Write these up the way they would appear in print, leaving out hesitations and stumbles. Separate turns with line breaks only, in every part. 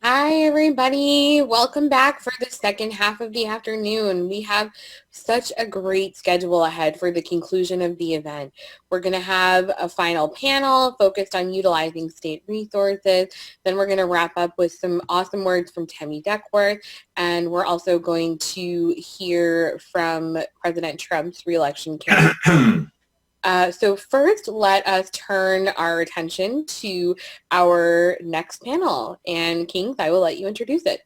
Hi, everybody. Welcome back for the second half of the afternoon. We have such a great schedule ahead for the conclusion of the event. We're going to have a final panel focused on utilizing state resources. Then we're going to wrap up with some awesome words from Temi Duckworth. And we're also going to hear from President Trump's reelection campaign. So first, let us turn our attention to our next panel. And Kings, I will let you introduce it.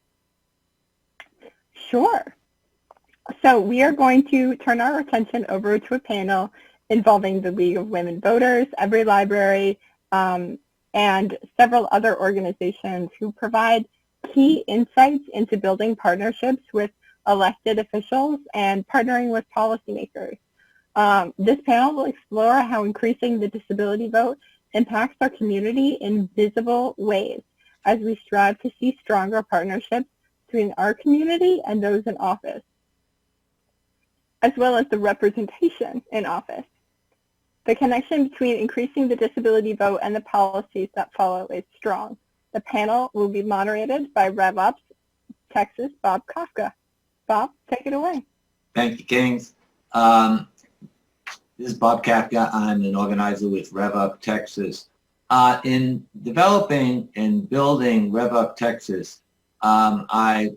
Sure. So we are going to turn our attention over to a panel involving the League of Women Voters, Every Library, and several other organizations who provide key insights into building partnerships with elected officials and partnering with policymakers. This panel will explore how increasing the disability vote impacts our community in visible ways as we strive to see stronger partnerships between our community and those in office, as well as the representation in office. The connection between increasing the disability vote and the policies that follow is strong. The panel will be moderated by RevUp's Texas Bob Kafka. Bob, take it away.
Thank you, Kings. This is Bob Kafka. I'm an organizer with RevUp Texas. In developing and building RevUp Texas, I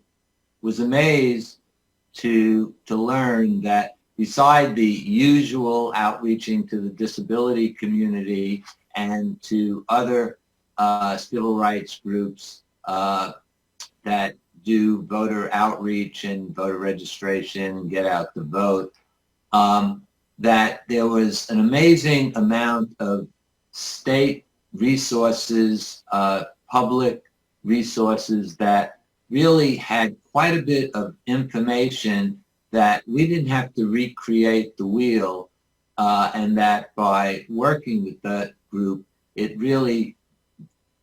was amazed to learn that beside the usual outreaching to the disability community and to other civil rights groups that do voter outreach and voter registration and get out the vote, that there was an amazing amount of state resources, public resources that really had quite a bit of information that we didn't have to recreate the wheel, and that by working with that group, it really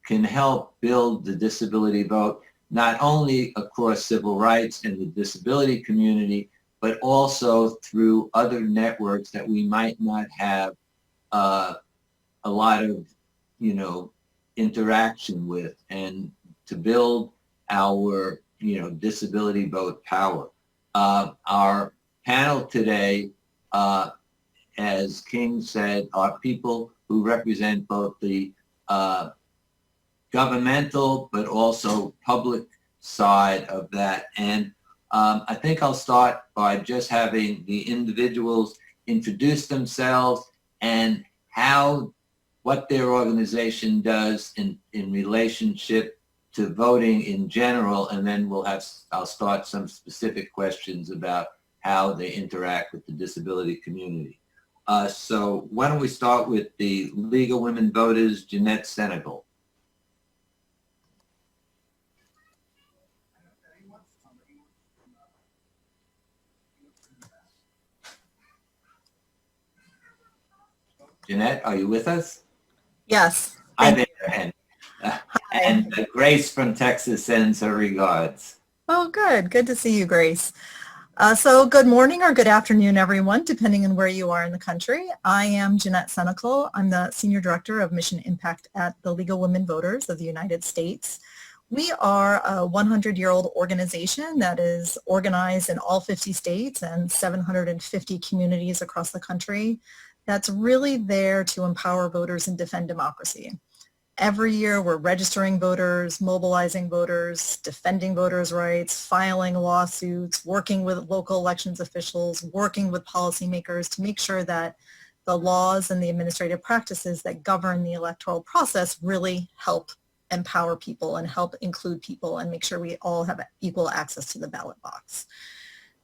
can help build the disability vote, not only across civil rights and the disability community, but also through other networks that we might not have a lot of, interaction with, and to build our, disability vote power. Our panel today, as King said, are people who represent both the governmental but also public side of that. And I think I'll start by just having the individuals introduce themselves and what their organization does in relationship to voting in general, and then I'll start some specific questions about how they interact with the disability community. So why don't we start with the League of Women Voters, Jeanette Senegal. Jeanette, are you with us?
Yes.
Hi there, and Grace from Texas sends her regards.
Oh, good. Good to see you, Grace. So good morning or good afternoon, everyone, depending on where you are in the country. I am Jeanette Senecal. I'm the Senior Director of Mission Impact at the League of Women Voters of the United States. We are a 100-year-old organization that is organized in all 50 states and 750 communities across the country. That's really there to empower voters and defend democracy. Every year we're registering voters, mobilizing voters, defending voters' rights, filing lawsuits, working with local elections officials, working with policymakers to make sure that the laws and the administrative practices that govern the electoral process really help empower people and help include people and make sure we all have equal access to the ballot box.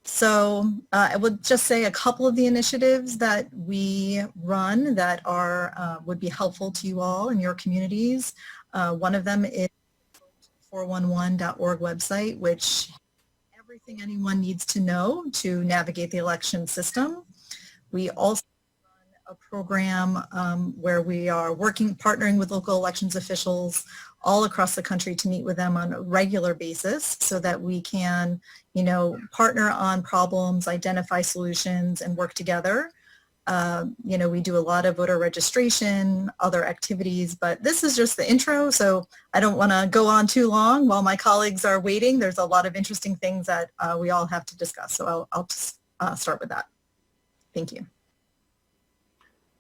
So I would just say a couple of the initiatives that we run that are would be helpful to you all in your communities. One of them is the 411.org website, which everything anyone needs to know to navigate the election system. We also run a program where we are partnering with local elections officials all across the country to meet with them on a regular basis so that we can, partner on problems, identify solutions, and work together. We do a lot of voter registration, other activities, but this is just the intro, so I don't want to go on too long while my colleagues are waiting. There's a lot of interesting things that we all have to discuss, so I'll just start with that. Thank you.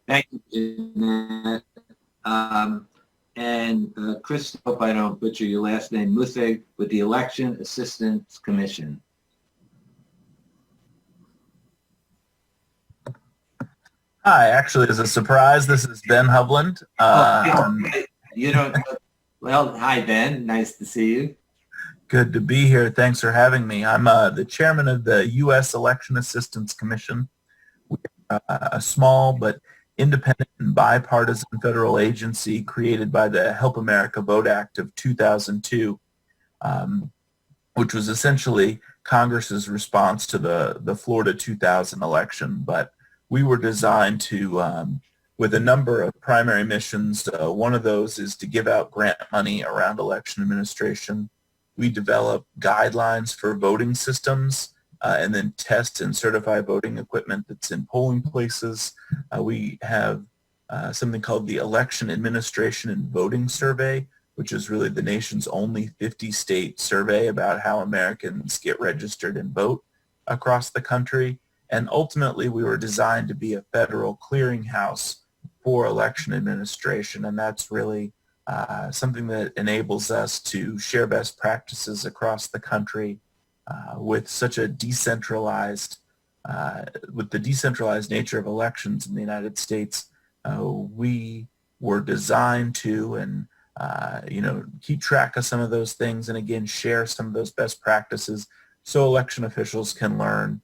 Thank you, Jeanette. Chris, hope I don't butcher your last name, Muthig with the Election Assistance Commission.
Hi, actually, as a surprise, this is Ben Hovland.
You don't, well, hi, Ben. Nice to see you.
Good to be here. Thanks for having me. I'm the chairman of the U.S. Election Assistance Commission. We're a small but independent and bipartisan federal agency created by the Help America Vote Act of 2002, which was essentially Congress's response to the Florida 2000 election. But we were designed to, with a number of primary missions. One of those is to give out grant money around election administration. We develop guidelines for voting systems and then test and certify voting equipment that's in polling places. We have something called the Election Administration and Voting Survey, which is really the nation's only 50-state survey about how Americans get registered and vote across the country. And ultimately, we were designed to be a federal clearinghouse for election administration, and that's really something that enables us to share best practices across the country with such a decentralized, with the decentralized nature of elections in the United States. We were designed to, and keep track of some of those things, and again share some of those best practices so election officials can learn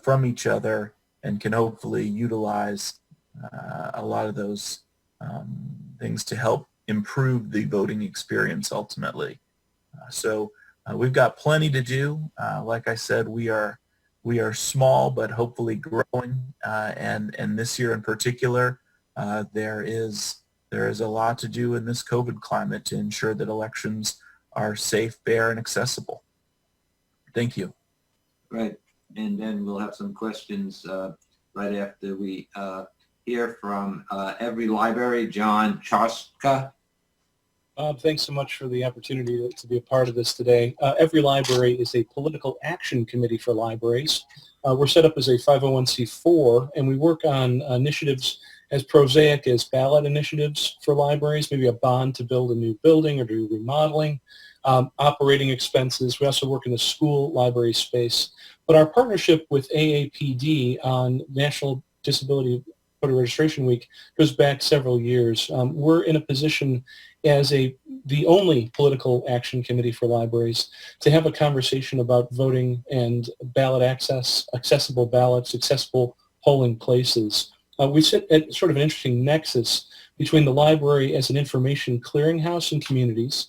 from each other and can hopefully utilize a lot of those things to help improve the voting experience ultimately. So we've got plenty to do. Like I said, we are small but hopefully growing, and this year in particular, there is a lot to do in this COVID climate to ensure that elections are safe, fair, and accessible. Thank you.
Right, and then we'll have some questions right after we hear from Every Library, John Choska.
Thanks so much for the opportunity to be a part of this today. Every Library is a political action committee for libraries. We're set up as a 501c4, and we work on initiatives as prosaic as ballot initiatives for libraries, maybe a bond to build a new building or do remodeling, operating expenses. We also work in the school library space. But our partnership with AAPD on National Disability Voter Registration Week goes back several years. We're in a position as the only political action committee for libraries to have a conversation about voting and ballot access, accessible ballots, accessible polling places. We sit at sort of an interesting nexus between the library as an information clearinghouse in communities,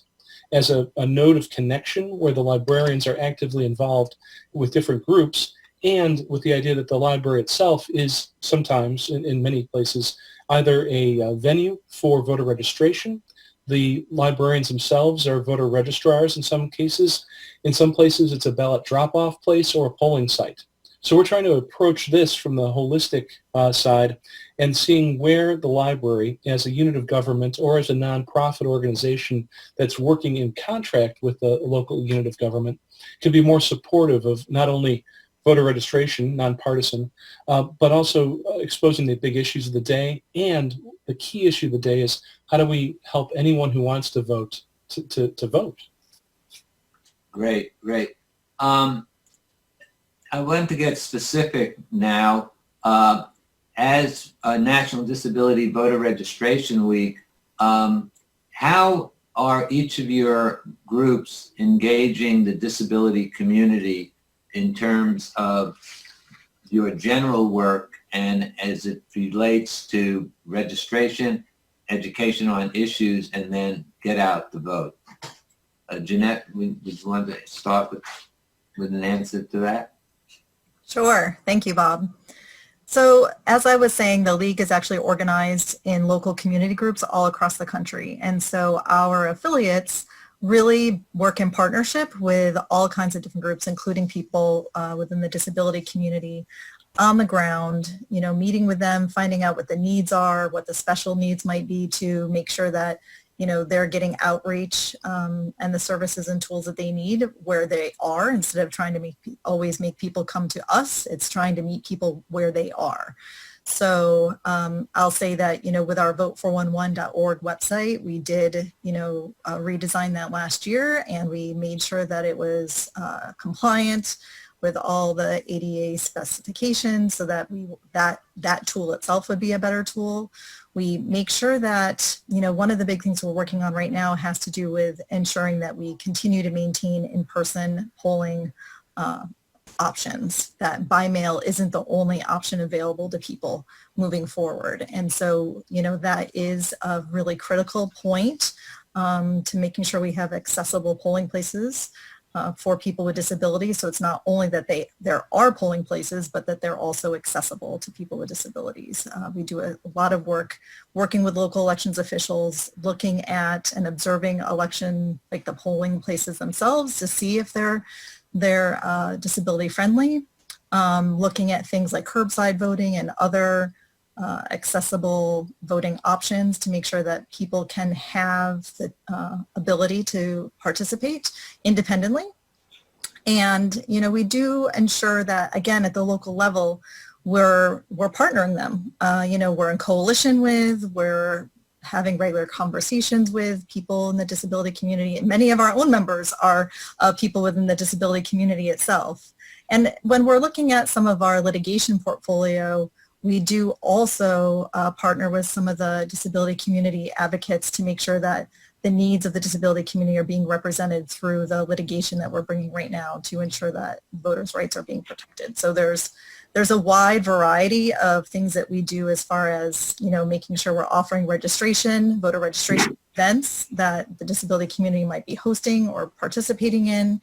as a node of connection where the librarians are actively involved with different groups, and with the idea that the library itself is sometimes, in many places, either a venue for voter registration. The librarians themselves are voter registrars in some cases. In some places, it's a ballot drop-off place or a polling site. So we're trying to approach this from the holistic side and seeing where the library, as a unit of government or as a nonprofit organization that's working in contract with the local unit of government, can be more supportive of not only voter registration, nonpartisan, but also exposing the big issues of the day. And the key issue of the day is how do we help anyone who wants to vote to vote?
Great. I want to get specific now. As a National Disability Voter Registration Week, how are each of your groups engaging the disability community in terms of your general work and as it relates to registration, education on issues, and then get out the vote? Jeanette, would you want to start with an answer to that?
Sure. Thank you, Bob. So as I was saying, the League is actually organized in local community groups all across the country. And so our affiliates really work in partnership with all kinds of different groups, including people within the disability community. on the ground, meeting with them, finding out what the needs are, what the special needs might be to make sure that, they're getting outreach and the services and tools that they need where they are, instead of trying to always make people come to us. It's trying to meet people where they are. So I'll say that, with our vote411.org website, we did, redesign that last year, and we made sure that it was compliant with all the ADA specifications, so that that tool itself would be a better tool. We make sure that, one of the big things we're working on right now has to do with ensuring that we continue to maintain in-person polling options, that by mail isn't the only option available to people moving forward. And so, that is a really critical point to making sure we have accessible polling places for people with disabilities. So it's not only that there are polling places, but that they're also accessible to people with disabilities. We do a lot of work working with local elections officials, looking at and observing election, like the polling places themselves, to see if they're disability friendly, looking at things like curbside voting and other accessible voting options to make sure that people can have the ability to participate independently. And, we do ensure that, again, at the local level, we're partnering them. We're in coalition with, we're having regular conversations with people in the disability community. And many of our own members are people within the disability community itself. And when we're looking at some of our litigation portfolio, we do also partner with some of the disability community advocates to make sure that the needs of the disability community are being represented through the litigation that we're bringing right now to ensure that voters' rights are being protected. So there's a wide variety of things that we do as far as, making sure we're offering registration, voter registration events that the disability community might be hosting or participating in,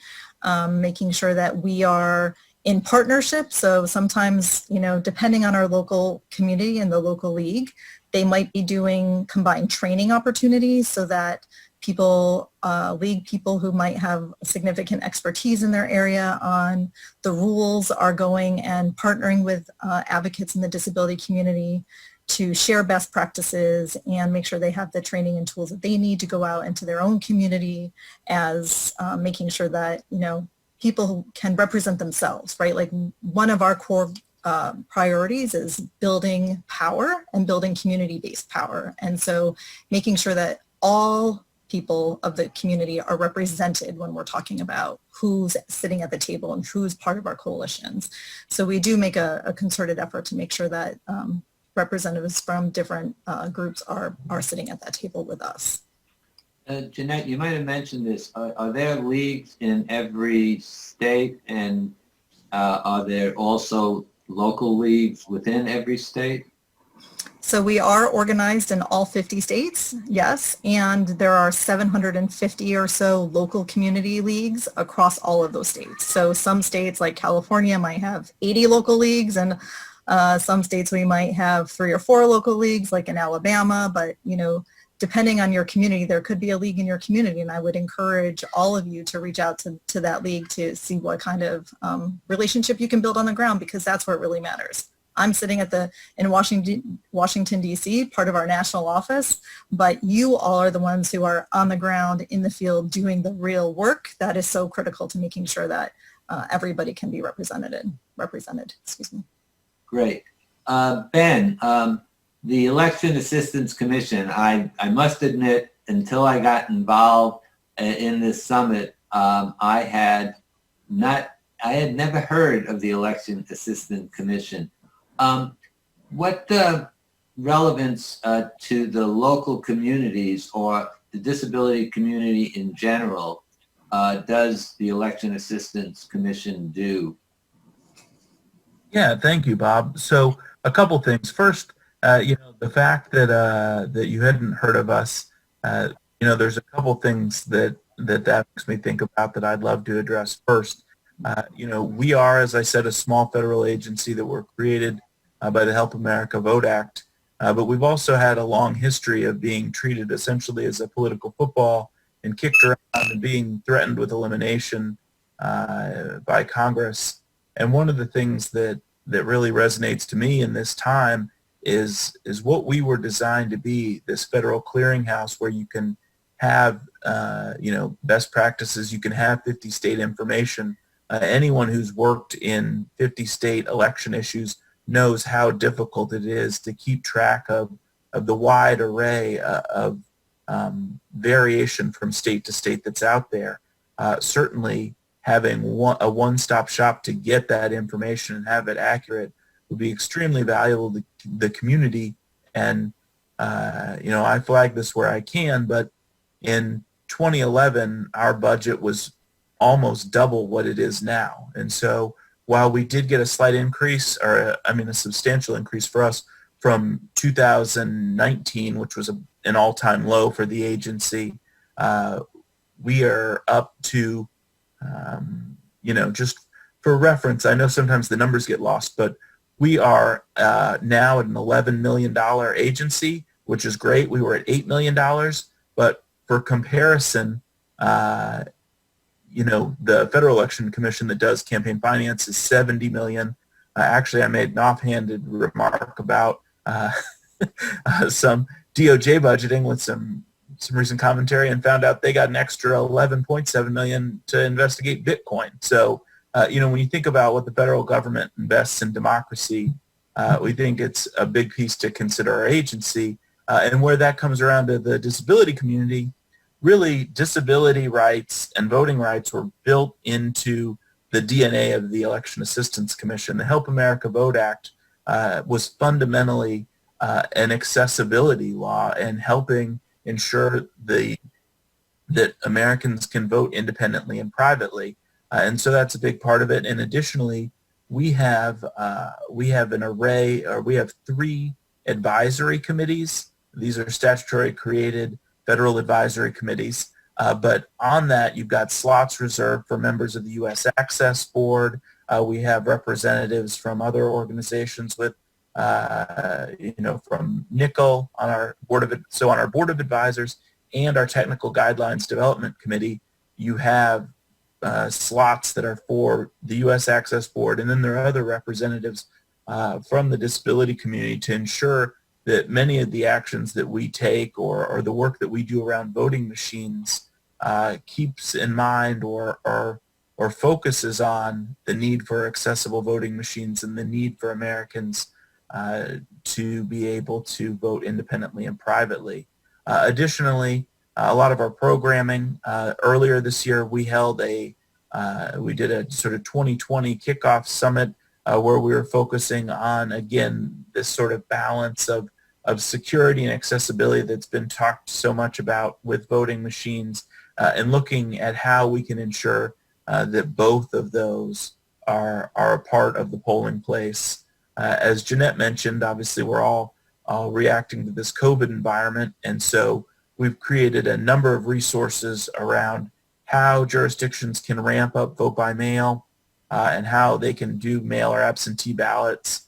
making sure that we are in partnership. So sometimes, depending on our local community and the local league, they might be doing combined training opportunities so that league people who might have significant expertise in their area on the rules are going and partnering with advocates in the disability community to share best practices and make sure they have the training and tools that they need to go out into their own community, as making sure that, people can represent themselves, right? Like, one of our core priorities is building power and building community-based power. And so making sure that all people of the community are represented when we're talking about who's sitting at the table and who's part of our coalitions. So we do make a concerted effort to make sure that representatives from different groups are sitting at that table with us.
Jeanette, you might have mentioned this. Are there leagues in every state, and are there also local leagues within every state?
So we are organized in all 50 states, yes, and there are 750 or so local community leagues across all of those states. So some states like California might have 80 local leagues, and some states we might have 3 or 4 local leagues, like in Alabama, but depending on your community, there could be a league in your community, and I would encourage all of you to reach out to that league to see what kind of relationship you can build on the ground, because that's where it really matters. I'm sitting in Washington, D.C., part of our national office, but you all are the ones who are on the ground in the field doing the real work that is so critical to making sure that everybody can be represented. Excuse me.
Great. Ben, the Election Assistance Commission, I must admit, until I got involved in this summit, I had never heard of the Election Assistance Commission. What relevance to the local communities or the disability community in general does the Election Assistance Commission do?
Yeah, thank you, Bob. So a couple things. First, the fact that you hadn't heard of us, there's a couple things that makes me think about that I'd love to address. First, we are, as I said, a small federal agency that were created by the Help America Vote Act, but we've also had a long history of being treated essentially as a political football and kicked around and being threatened with elimination by Congress. And one of the things that that really resonates to me in this time is what we were designed to be, this federal clearinghouse where you can have best practices, you can have 50 state information. Anyone who's worked in 50 state election issues knows how difficult it is to keep track of the wide array of variation from state to state that's out there. Certainly having a one-stop shop to get that information and have it accurate would be extremely valuable to the community. And, I flag this where I can, but in 2011, our budget was almost double what it is now. And so while we did get a slight increase, a substantial increase for us from 2019, which was an all-time low for the agency, we are up to, just for reference, I know sometimes the numbers get lost, but we are now at an $11 million agency, which is great. We were at $8 million, but for comparison, the Federal Election Commission that does campaign finance is $70 million. Actually, I made an offhanded remark about some DOJ budgeting with some recent commentary and found out they got an extra $11.7 million to investigate Bitcoin. So, when you think about what the federal government invests in democracy, we think it's a big piece to consider our agency. And where that comes around to the disability community, really disability rights and voting rights were built into the DNA of the Election Assistance Commission. The Help America Vote Act was fundamentally an accessibility law and helping ensure that Americans can vote independently and privately. And so that's a big part of it. And additionally, we have three advisory committees. These are statutory created federal advisory committees. But on that, you've got slots reserved for members of the U.S. Access Board. We have representatives from other organizations with, from NICL on our board of advisors and our Technical Guidelines Development Committee. You have slots that are for the U.S. Access Board, and then there are other representatives from the disability community to ensure that many of the actions that we take or the work that we do around voting machines keeps in mind or focuses on the need for accessible voting machines and the need for Americans to be able to vote independently and privately. Additionally, a lot of our programming, earlier this year we did a sort of 2020 kickoff summit where we were focusing on, again, this sort of balance of security and accessibility that's been talked so much about with voting machines, and looking at how we can ensure that both of those are a part of the polling place. As Jeanette mentioned, obviously we're all reacting to this COVID environment, and so we've created a number of resources around how jurisdictions can ramp up vote by mail and how they can do mail or absentee ballots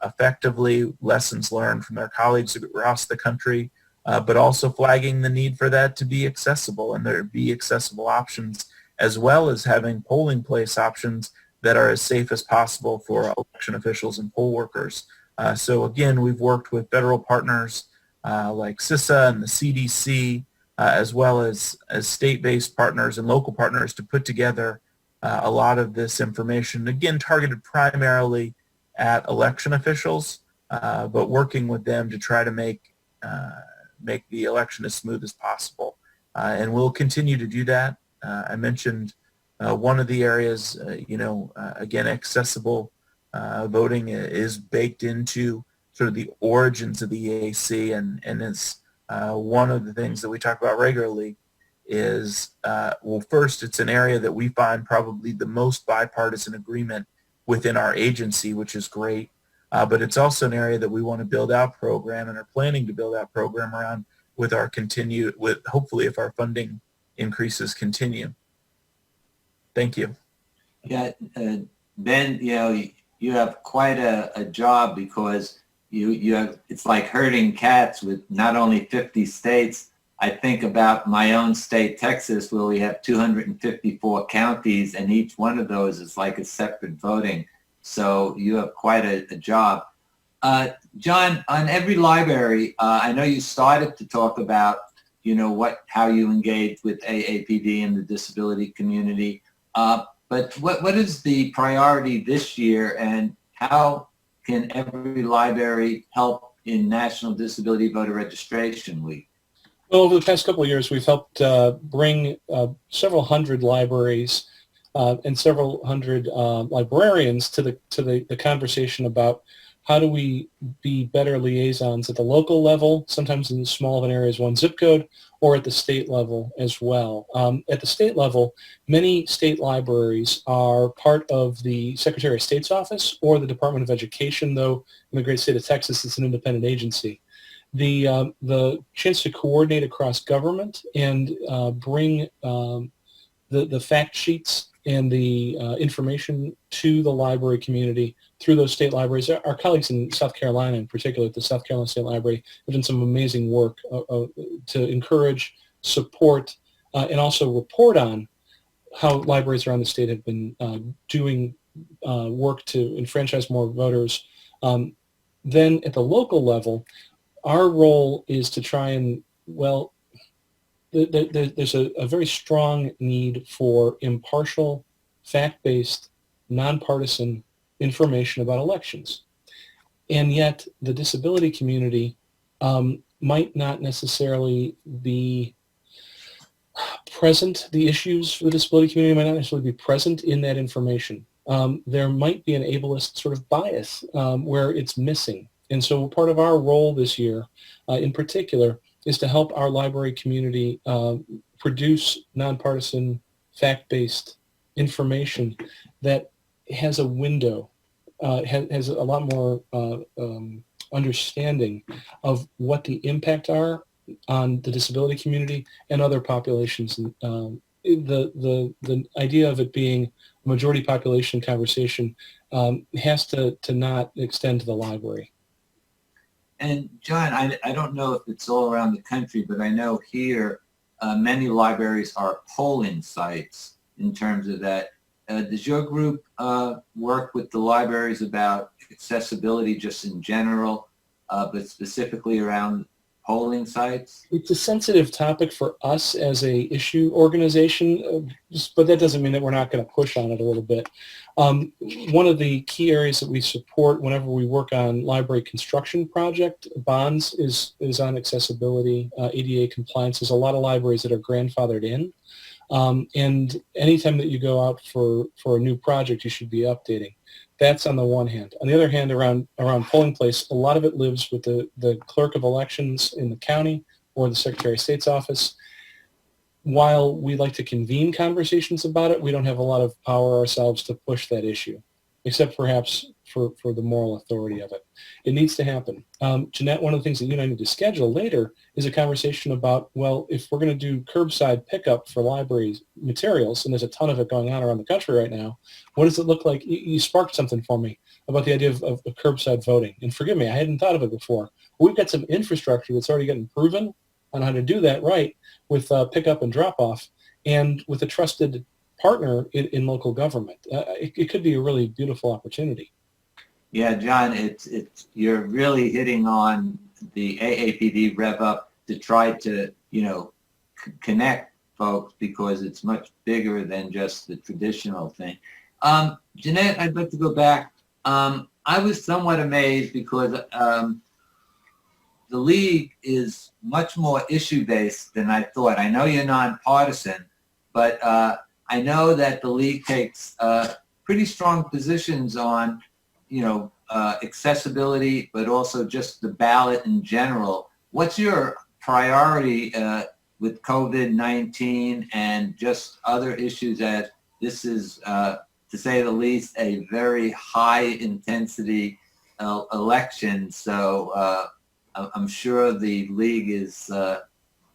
effectively, lessons learned from their colleagues across the country, but also flagging the need for that to be accessible and there be accessible options, as well as having polling place options that are as safe as possible for election officials and poll workers. So again, we've worked with federal partners like CISA and the CDC, as well as state-based partners and local partners to put together a lot of this information, again, targeted primarily at election officials, but working with them to try to make the election as smooth as possible. And we'll continue to do that. I mentioned one of the areas, again, accessible voting is baked into sort of the origins of the EAC, and it's one of the things that we talk about regularly is, first, it's an area that we find probably the most bipartisan agreement within our agency, which is great, but it's also an area that we want to build out program and are planning to build out program around hopefully if our funding increases continue. Thank you.
Yeah, Ben, you have quite a job because you have, it's like herding cats with not only 50 states. I think about my own state, Texas, where we have 254 counties, and each one of those is like a separate voting So you have quite a job. John, on every library, I know you started to talk about, how you engage with AAPD and the disability community. But what is the priority this year, and how can every library help in National Disability Voter Registration Week?
Well, over the past couple of years, we've helped bring several hundred libraries and several hundred librarians to the conversation about how do we be better liaisons at the local level, sometimes in small of an area as one zip code, or at the state level as well. At the state level, many state libraries are part of the Secretary of State's office or the Department of Education, though in the great state of Texas, it's an independent agency. The chance to coordinate across government and bring the fact sheets and the information to the library community through those state libraries. Our colleagues in South Carolina, in particular at the South Carolina State Library, have done some amazing work to encourage, support, and also report on how libraries around the state have been doing work to enfranchise more voters. Then at the local level, our role is to try and, there's a very strong need for impartial, fact-based, nonpartisan information about elections. And yet the disability community might not necessarily be present, the issues for the disability community might not necessarily be present in that information. There might be an ableist sort of bias where it's missing. And so part of our role this year, in particular, is to help our library community produce nonpartisan, fact-based information that has a window, has a lot more understanding of what the impact are on the disability community and other populations. The idea of it being a majority population conversation has to not extend to the library.
And John, I don't know if it's all around the country, but I know here many libraries are polling sites in terms of that. Does your group work with the libraries about accessibility just in general, but specifically around polling sites?
It's a sensitive topic for us as a issue organization, but that doesn't mean that we're not going to push on it a little bit. One of the key areas that we support whenever we work on library construction project bonds is on accessibility, ADA compliance. There's a lot of libraries that are grandfathered in. And anytime that you go out for a new project, you should be updating. That's on the one hand. On the other hand, around polling place, a lot of it lives with the clerk of elections in the county or the Secretary of State's office. While we like to convene conversations about it, we don't have a lot of power ourselves to push that issue, except perhaps for the moral authority of it. It needs to happen. Jeanette, one of the things that you and I need to schedule later is a conversation about, well, if we're going to do curbside pickup for library materials, and there's a ton of it going on around the country right now, what does it look like? You sparked something for me about the idea of curbside voting. And forgive me, I hadn't thought of it before. We've got some infrastructure that's already getting proven on how to do that right with pickup and drop-off, and with a trusted partner in local government. It could be a really beautiful opportunity.
Yeah, John, you're really hitting on the AAPD Rev Up to try to, connect folks, because it's much bigger than just the traditional thing. Jeanette, I'd like to go back. I was somewhat amazed because the League is much more issue-based than I thought. I know you're nonpartisan, but I know that the League takes pretty strong positions on accessibility, but also just the ballot in general. What's your priority with COVID-19 and just other issues, that this is, to say the least, a very high intensity election? So I'm sure the League is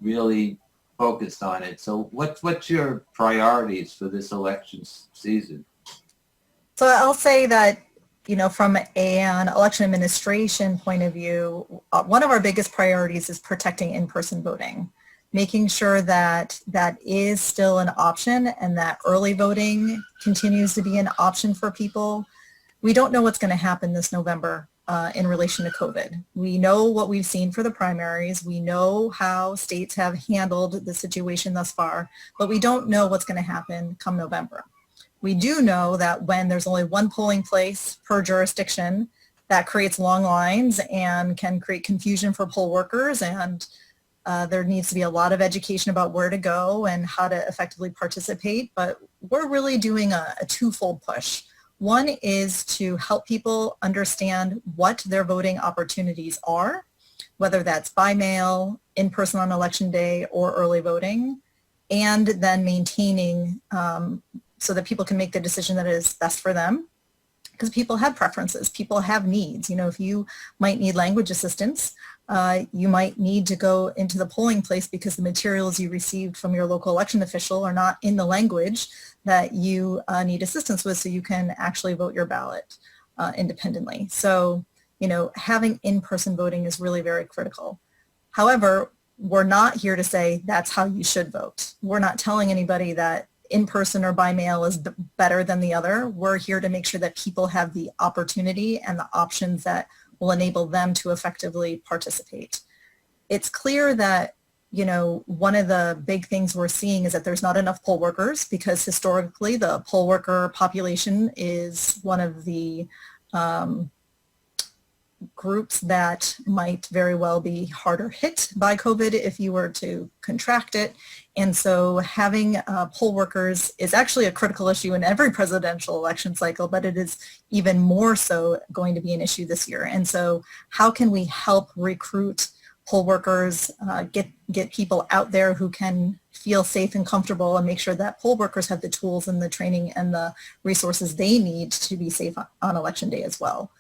really focused on it. So what's your priorities for this election season?
So I'll say that, from an election administration point of view, one of our biggest priorities is protecting in-person voting, making sure that that is still an option and that early voting continues to be an option for people. we don't know what's going to happen this November in relation to COVID. We know what we've seen for the primaries. We know how states have handled the situation thus far, but we don't know what's going to happen come November. We do know that when there's only one polling place per jurisdiction, that creates long lines and can create confusion for poll workers, and there needs to be a lot of education about where to go and how to effectively participate. But we're really doing a twofold push. One is to help people understand what their voting opportunities are, whether that's by mail, in person on election day, or early voting, and then maintaining so that people can make the decision that is best for them. Because people have preferences, people have needs. You know, if you might need language assistance, you might need to go into the polling place because the materials you received from your local election official are not in the language that you need assistance with, so you can actually vote your ballot independently. So, you know, having in-person voting is really very critical. However, we're not here to say that's how you should vote. We're not telling anybody that in-person or by mail is better than the other. We're here to make sure that people have the opportunity and the options that will enable them to effectively participate. It's clear that, you know, one of the big things we're seeing is that there's not enough poll workers, because historically the poll worker population is one of the groups that might very well be harder hit by COVID if you were to contract it. And so having poll workers is actually a critical issue in every presidential election cycle, but it is even more so going to be an issue this year. And so how can we help recruit poll workers, get people out there who can feel safe and comfortable, and make sure that poll workers have the tools and the training and the resources they need to be safe on election day as well.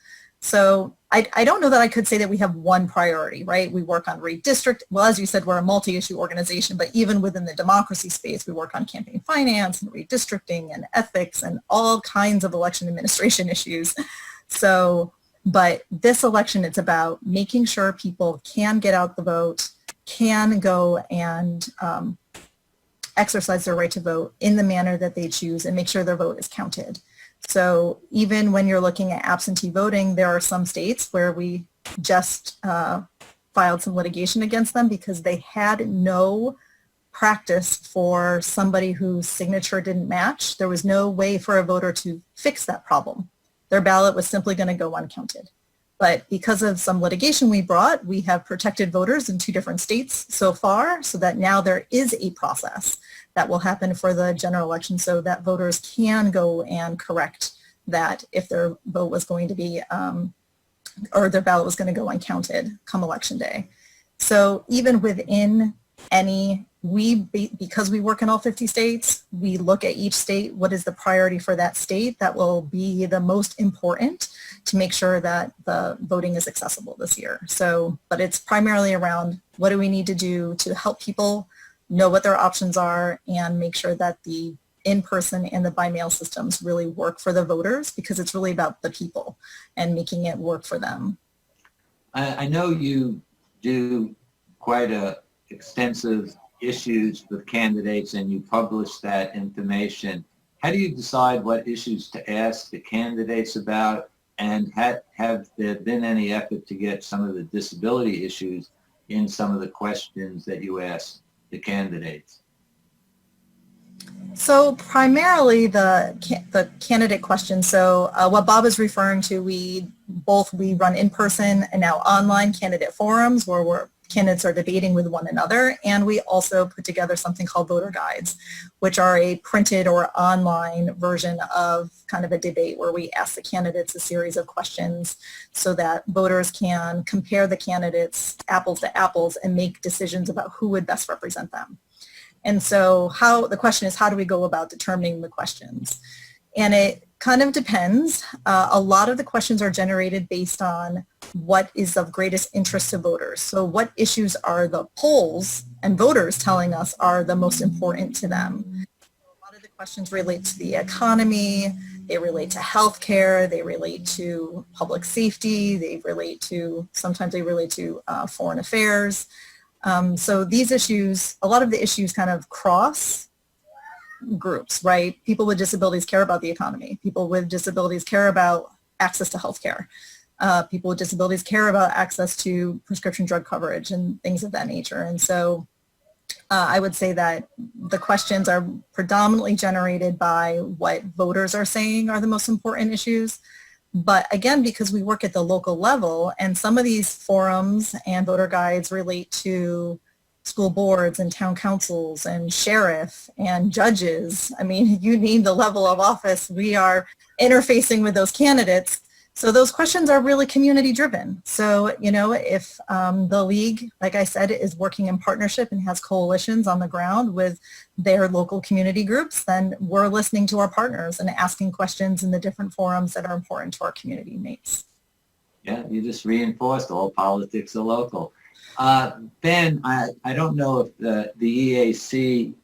So I don't know that I could say that we have one priority, right? We work on redistrict. Well, as you said, we're a multi-issue organization, but even within the democracy space, we work on campaign finance and redistricting and ethics and all kinds of election administration issues. So, but this election, it's about making sure people can get out the vote, can go and exercise their right to vote in the manner that they choose, and make sure their vote is counted. So even when you're looking at absentee voting, there are some states where we just filed some litigation against them because they had no practice for somebody whose signature didn't match. There was no way for a voter to fix that problem. Their ballot was simply going to go uncounted. But because of some litigation we brought, we have protected voters in 2 different states so far, so that now there is a process that will happen for the general election, so that voters can go and correct that if their vote was going to be, or their ballot was going to go uncounted come election day. So even within any, because we work in all 50 states, we look at each state, what is the priority for that state that will be the most important to make sure that the voting is accessible this year. So, but it's primarily around what do we need to do to help people know what their options are and make sure that the in-person and the by-mail systems really work for the voters, because it's really about the people and making it work for them.
I know you do quite a extensive issues with candidates and you publish that information. How do you decide what issues to ask the candidates about, and have there been any effort to get some of the disability issues in some of the questions that you ask the candidates?
So primarily the candidate question. So what Bob is referring to, we run in-person and now online candidate forums where candidates are debating with one another, and we also put together something called voter guides, which are a printed or online version of kind of a debate where we ask the candidates a series of questions so that voters can compare the candidates apples to apples and make decisions about who would best represent them. And so the question is, how do we go about determining the questions? And it kind of depends. A lot of the questions are generated based on what is of greatest interest to voters. So what issues are the polls and voters telling us are the most important to them? A lot of the questions relate to the economy, they relate to healthcare, they relate to public safety, sometimes they relate to foreign affairs. So these issues, a lot of the issues kind of cross groups, right? People with disabilities care about the economy. People with disabilities care about access to healthcare. People with disabilities care about access to prescription drug coverage and things of that nature. And so I would say that the questions are predominantly generated by what voters are saying are the most important issues. But again, because we work at the local level, and some of these forums and voter guides relate to school boards and town councils and sheriff and judges. I mean, you name the level of office, we are interfacing with those candidates. So those questions are really community driven. So, you know, if the league, like I said, is working in partnership and has coalitions on the ground with their local community groups, then we're listening to our partners and asking questions in the different forums that are important to our community mates.
Yeah, you just reinforced all politics are local. Ben, I don't know if the EAC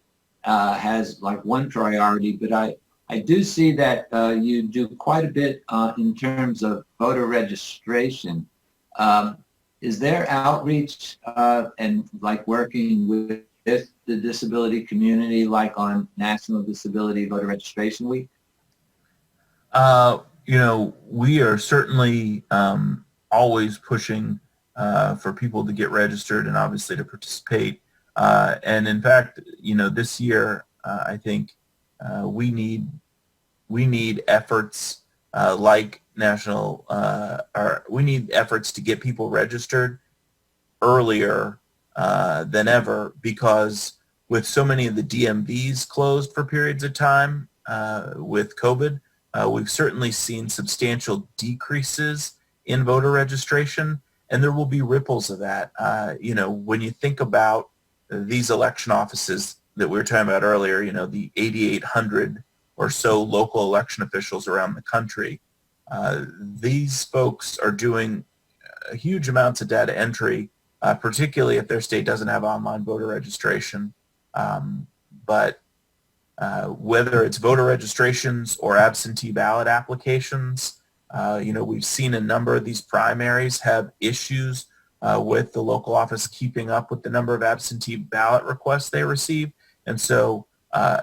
has like one priority, but I do see that you do quite a bit in terms of voter registration. Is there outreach and like working with the disability community, like on National Disability Voter Registration Week?
You know, we are certainly always pushing for people to get registered and obviously to participate. And in fact, you know, this year, I think we need efforts like national, or we need efforts to get people registered earlier than ever, because with so many of the DMVs closed for periods of time with COVID, we've certainly seen substantial decreases in voter registration, and there will be ripples of that. You know, when you think about these election offices that we were talking about earlier, you know, the 8,800 or so local election officials around the country, these folks are doing huge amounts of data entry, particularly if their state doesn't have online voter registration. But whether it's voter registrations or absentee ballot applications, you know, we've seen a number of these primaries have issues with the local office keeping up with the number of absentee ballot requests they receive. And so,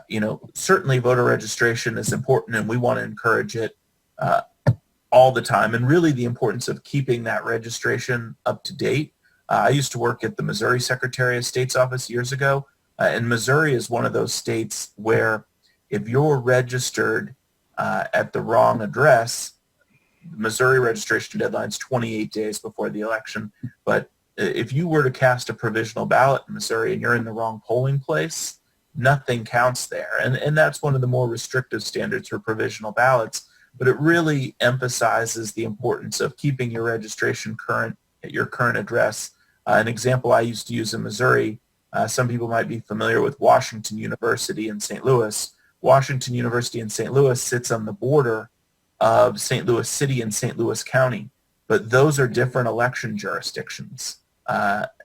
you know, certainly voter registration is important, and we want to encourage it all the time, and really the importance of keeping that registration up to date. I used to work at the Missouri Secretary of State's office years ago, and Missouri is one of those states where if you're registered at the wrong address, Missouri registration deadline is 28 days before the election. But if you were to cast a provisional ballot in Missouri and you're in the wrong polling place, nothing counts there. And that's one of the more restrictive standards for provisional ballots. But it really emphasizes the importance of keeping your registration current at your current address. An example I used to use in Missouri, some people might be familiar with Washington University in St. Louis. Washington University in St. Louis sits on the border of St. Louis City and St. Louis County, but those are different election jurisdictions.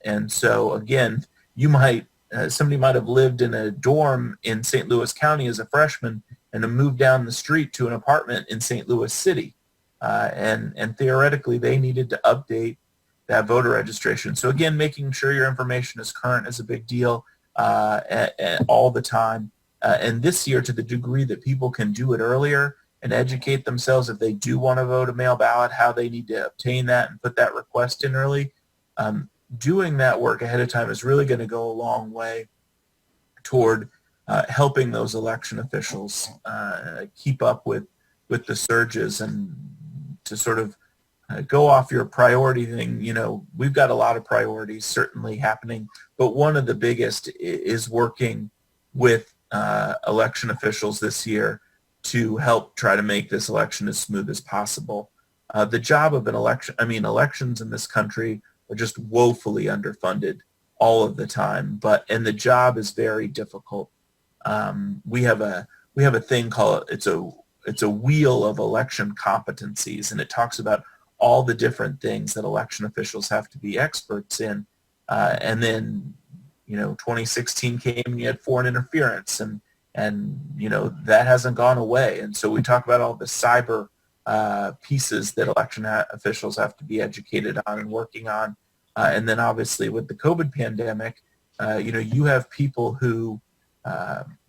And so again, you might, somebody might have lived in a dorm in St. Louis County as a freshman and have moved down the street to an apartment in St. Louis City. And theoretically, they needed to update that voter registration. So again, making sure your information is current is a big deal all the time. And this year, to the degree that people can do it earlier and educate themselves if they do want to vote a mail ballot, how they need to obtain that and put that request in early, doing that work ahead of time is really going to go a long way toward helping those election officials keep up with the surges and to sort of go off your priority thing. You know, we've got a lot of priorities certainly happening, but one of the biggest is working with election officials this year to help try to make this election as smooth as possible. The job of an election, I mean, elections in this country are just woefully underfunded all of the time, and the job is very difficult. We have a thing called, it's a wheel of election competencies, and it talks about all the different things that election officials have to be experts in. And then, you know, 2016 came and you had foreign interference, and you know, that hasn't gone away. And so we talk about all the cyber pieces that election officials have to be educated on and working on. And then obviously with the COVID pandemic, you know, you have people who,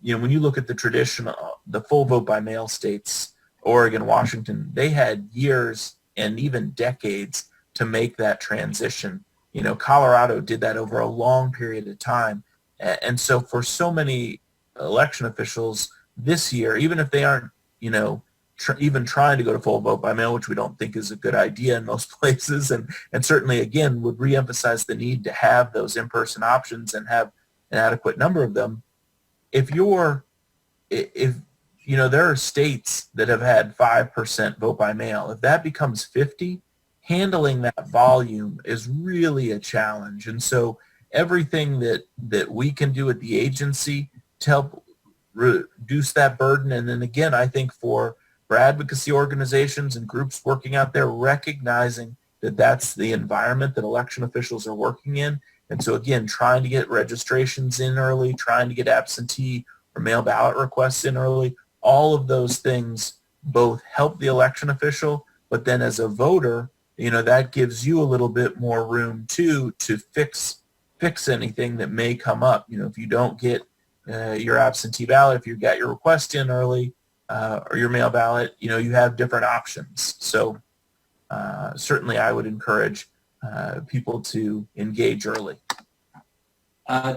you know, when you look at the traditional, the full vote by mail states Oregon, Washington, they had years and even decades to make that transition. You know, Colorado did that over a long period of time. And so for so many election officials this year, even if they aren't, you know, even trying to go to full vote by mail, which we don't think is a good idea in most places, and certainly, again, would reemphasize the need to have those in-person options and have an adequate number of them. If you know, there are states that have had 5% vote by mail. If that becomes 50, handling that volume is really a challenge. And so everything that we can do at the agency to help reduce that burden, and then again, I think for advocacy organizations and groups working out there, recognizing that that's the environment that election officials are working in. And so again, trying to get registrations in early, trying to get absentee or mail ballot requests in early, all of those things both help the election official, but then as a voter, you know, that gives you a little bit more room too to fix anything that may come up. You know, if you don't get your absentee ballot, if you got your request in early, or your mail ballot, you know, you have different options. So certainly I would encourage people to engage early.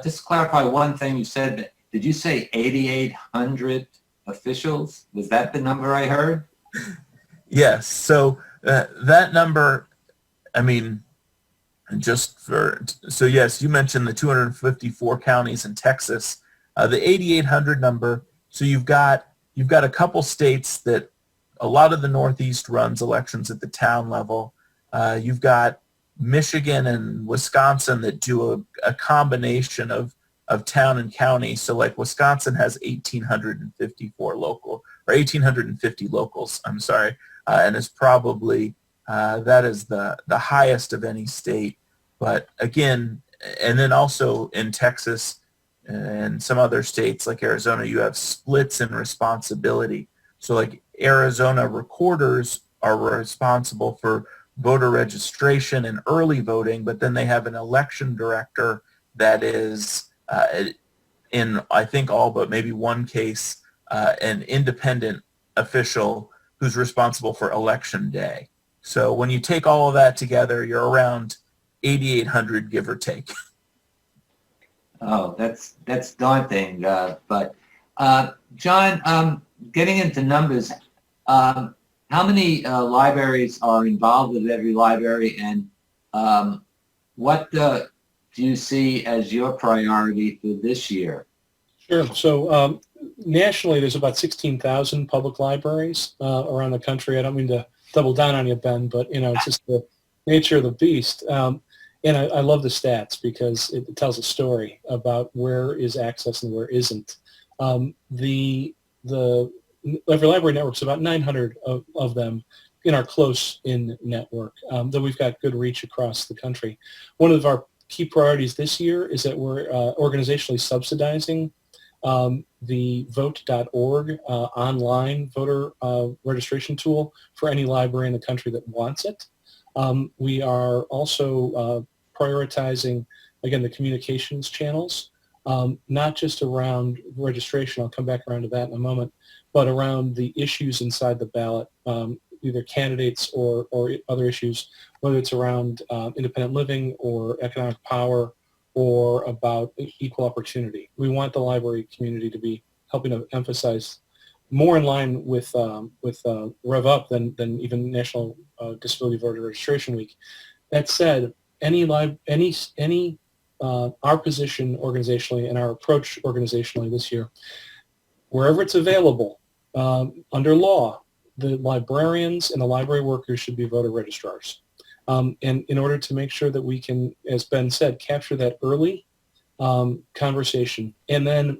Just to clarify one thing you said, did you say 8,800 officials? Was that the number I heard?
Yes. So that number, I mean, so yes, you mentioned the 254 counties in Texas. The 8,800 number, so you've got a couple states that a lot of the Northeast runs elections at the town level. You've got Michigan and Wisconsin that do a combination of town and county. So like Wisconsin has 1,854 local, or 1,850 locals, I'm sorry, and it's probably, that is the highest of any state. But again, and then also in Texas, and some other states like Arizona, you have splits in responsibility. So like Arizona recorders are responsible for voter registration and early voting, but then they have an election director that is, in I think all but maybe one case, an independent official who's responsible for election day. So when you take all of that together, you're around 8,800, give or take.
Oh, that's daunting. But John, getting into numbers, how many libraries are involved with every library, and what do you see as your priority for this year?
Sure. So nationally, there's about 16,000 public libraries around the country. I don't mean to double down on you, Ben, but you know, it's just the nature of the beast. And I love the stats because it tells a story about where is access and where isn't. The every library network's about 900 of them in our close-in network, though we've got good reach across the country. One of our key priorities this year is that we're organizationally subsidizing the vote.org online voter registration tool for any library in the country that wants it. We are also prioritizing, again, the communications channels, not just around registration, I'll come back around to that in a moment, but around the issues inside the ballot, either candidates or other issues, whether it's around independent living or economic power or about equal opportunity. We want the library community to be helping to emphasize more in line with Rev Up than even National Disability Voter Registration Week. That said, our position organizationally and our approach organizationally this year, wherever it's available under law, the librarians and the library workers should be voter registrars. And in order to make sure that we can, as Ben said, capture that early conversation, and then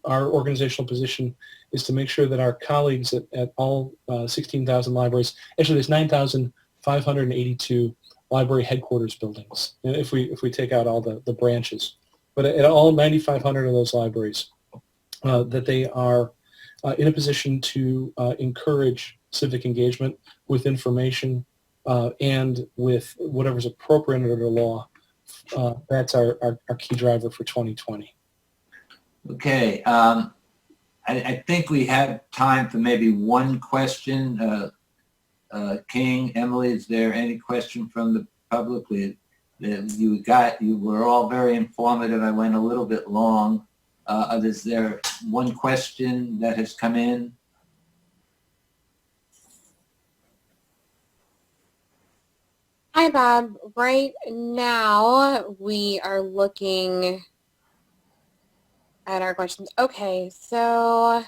our organizational position is to make sure that our colleagues at all 16,000 libraries, actually there's 9,582 library headquarters buildings, if we take out all the branches, but at all 9,500 of those libraries, that they are in a position to encourage civic engagement with information and with whatever's appropriate under the law. That's our key driver for 2020.
Okay. I think we have time for maybe one question. King, Emily, is there any question from the public? You were all very informative. I went a little bit long. Is there one question that has come in?
Hi, Bob. Right now, we are looking at our questions. Okay, so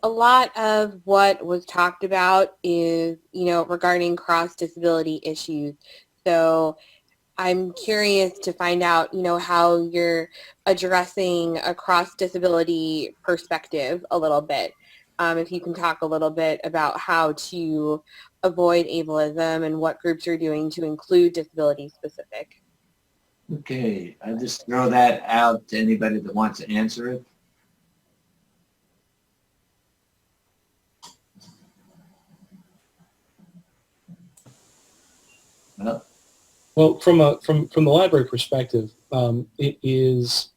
a lot of what was talked about is, regarding cross-disability issues. So I'm curious to find out, how you're addressing a cross-disability perspective a little bit. If you can talk a little bit about how to avoid ableism and what groups you're doing to include disability specific.
Okay, I'll just throw that out to anybody that wants to answer it.
Well, from the library perspective, it is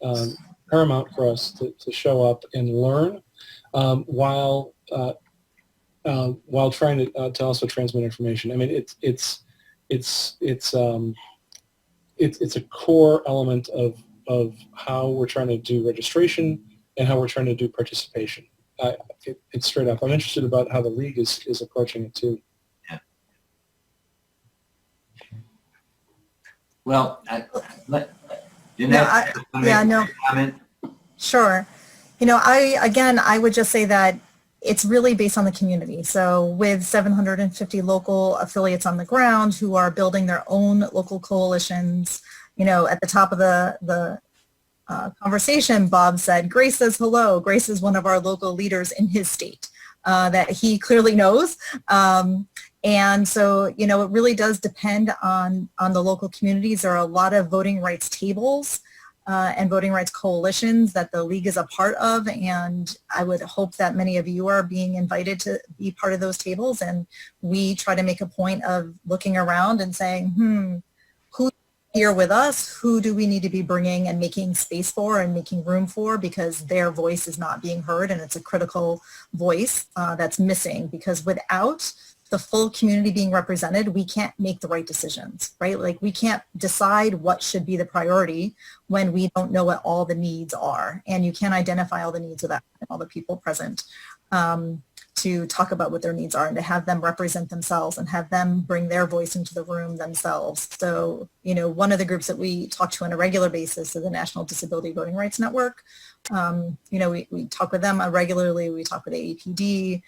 paramount for us to show up and learn while trying to also transmit information. I mean, it's a core element of how we're trying to do registration and how we're trying to do participation. It's straight up. I'm interested about how the league is approaching it too.
Well, comment?
Sure. I would just say that it's really based on the community. So with 750 local affiliates on the ground who are building their own local coalitions, at the top of the conversation, Bob said, Grace says hello. Grace is one of our local leaders in his state that he clearly knows. And so, it really does depend on the local communities. There are a lot of voting rights tables and voting rights coalitions that the league is a part of, and I would hope that many of you are being invited to be part of those tables, and we try to make a point of looking around and saying, who's here with us? Who do we need to be bringing and making space for and making room for, because their voice is not being heard, and it's a critical voice that's missing, because without the full community being represented, we can't make the right decisions, right? Like, we can't decide what should be the priority when we don't know what all the needs are. And you can't identify all the needs without all the people present to talk about what their needs are and to have them represent themselves and have them bring their voice into the room themselves. So, one of the groups that we talk to on a regular basis is the National Disability Voting Rights Network. We talk with them regularly. We talk with AAPD.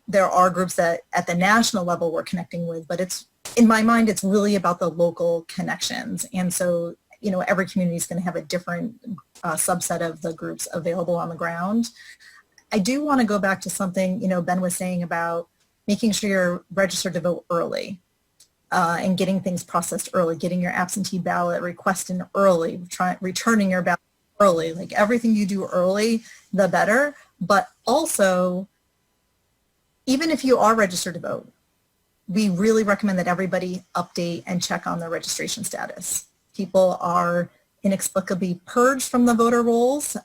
There are groups that at the national level we're connecting with, but in my mind, it's really about the local connections. And so, every community is going to have a different subset of the groups available on the ground. I do want to go back to something, Ben was saying about making sure you're registered to vote early and getting things processed early, getting your absentee ballot request in early, returning your ballot early. Like, everything you do early, the better. But also, even if you are registered to vote, we really recommend that everybody update and check on their registration status. People are inexplicably purged from the voter rolls,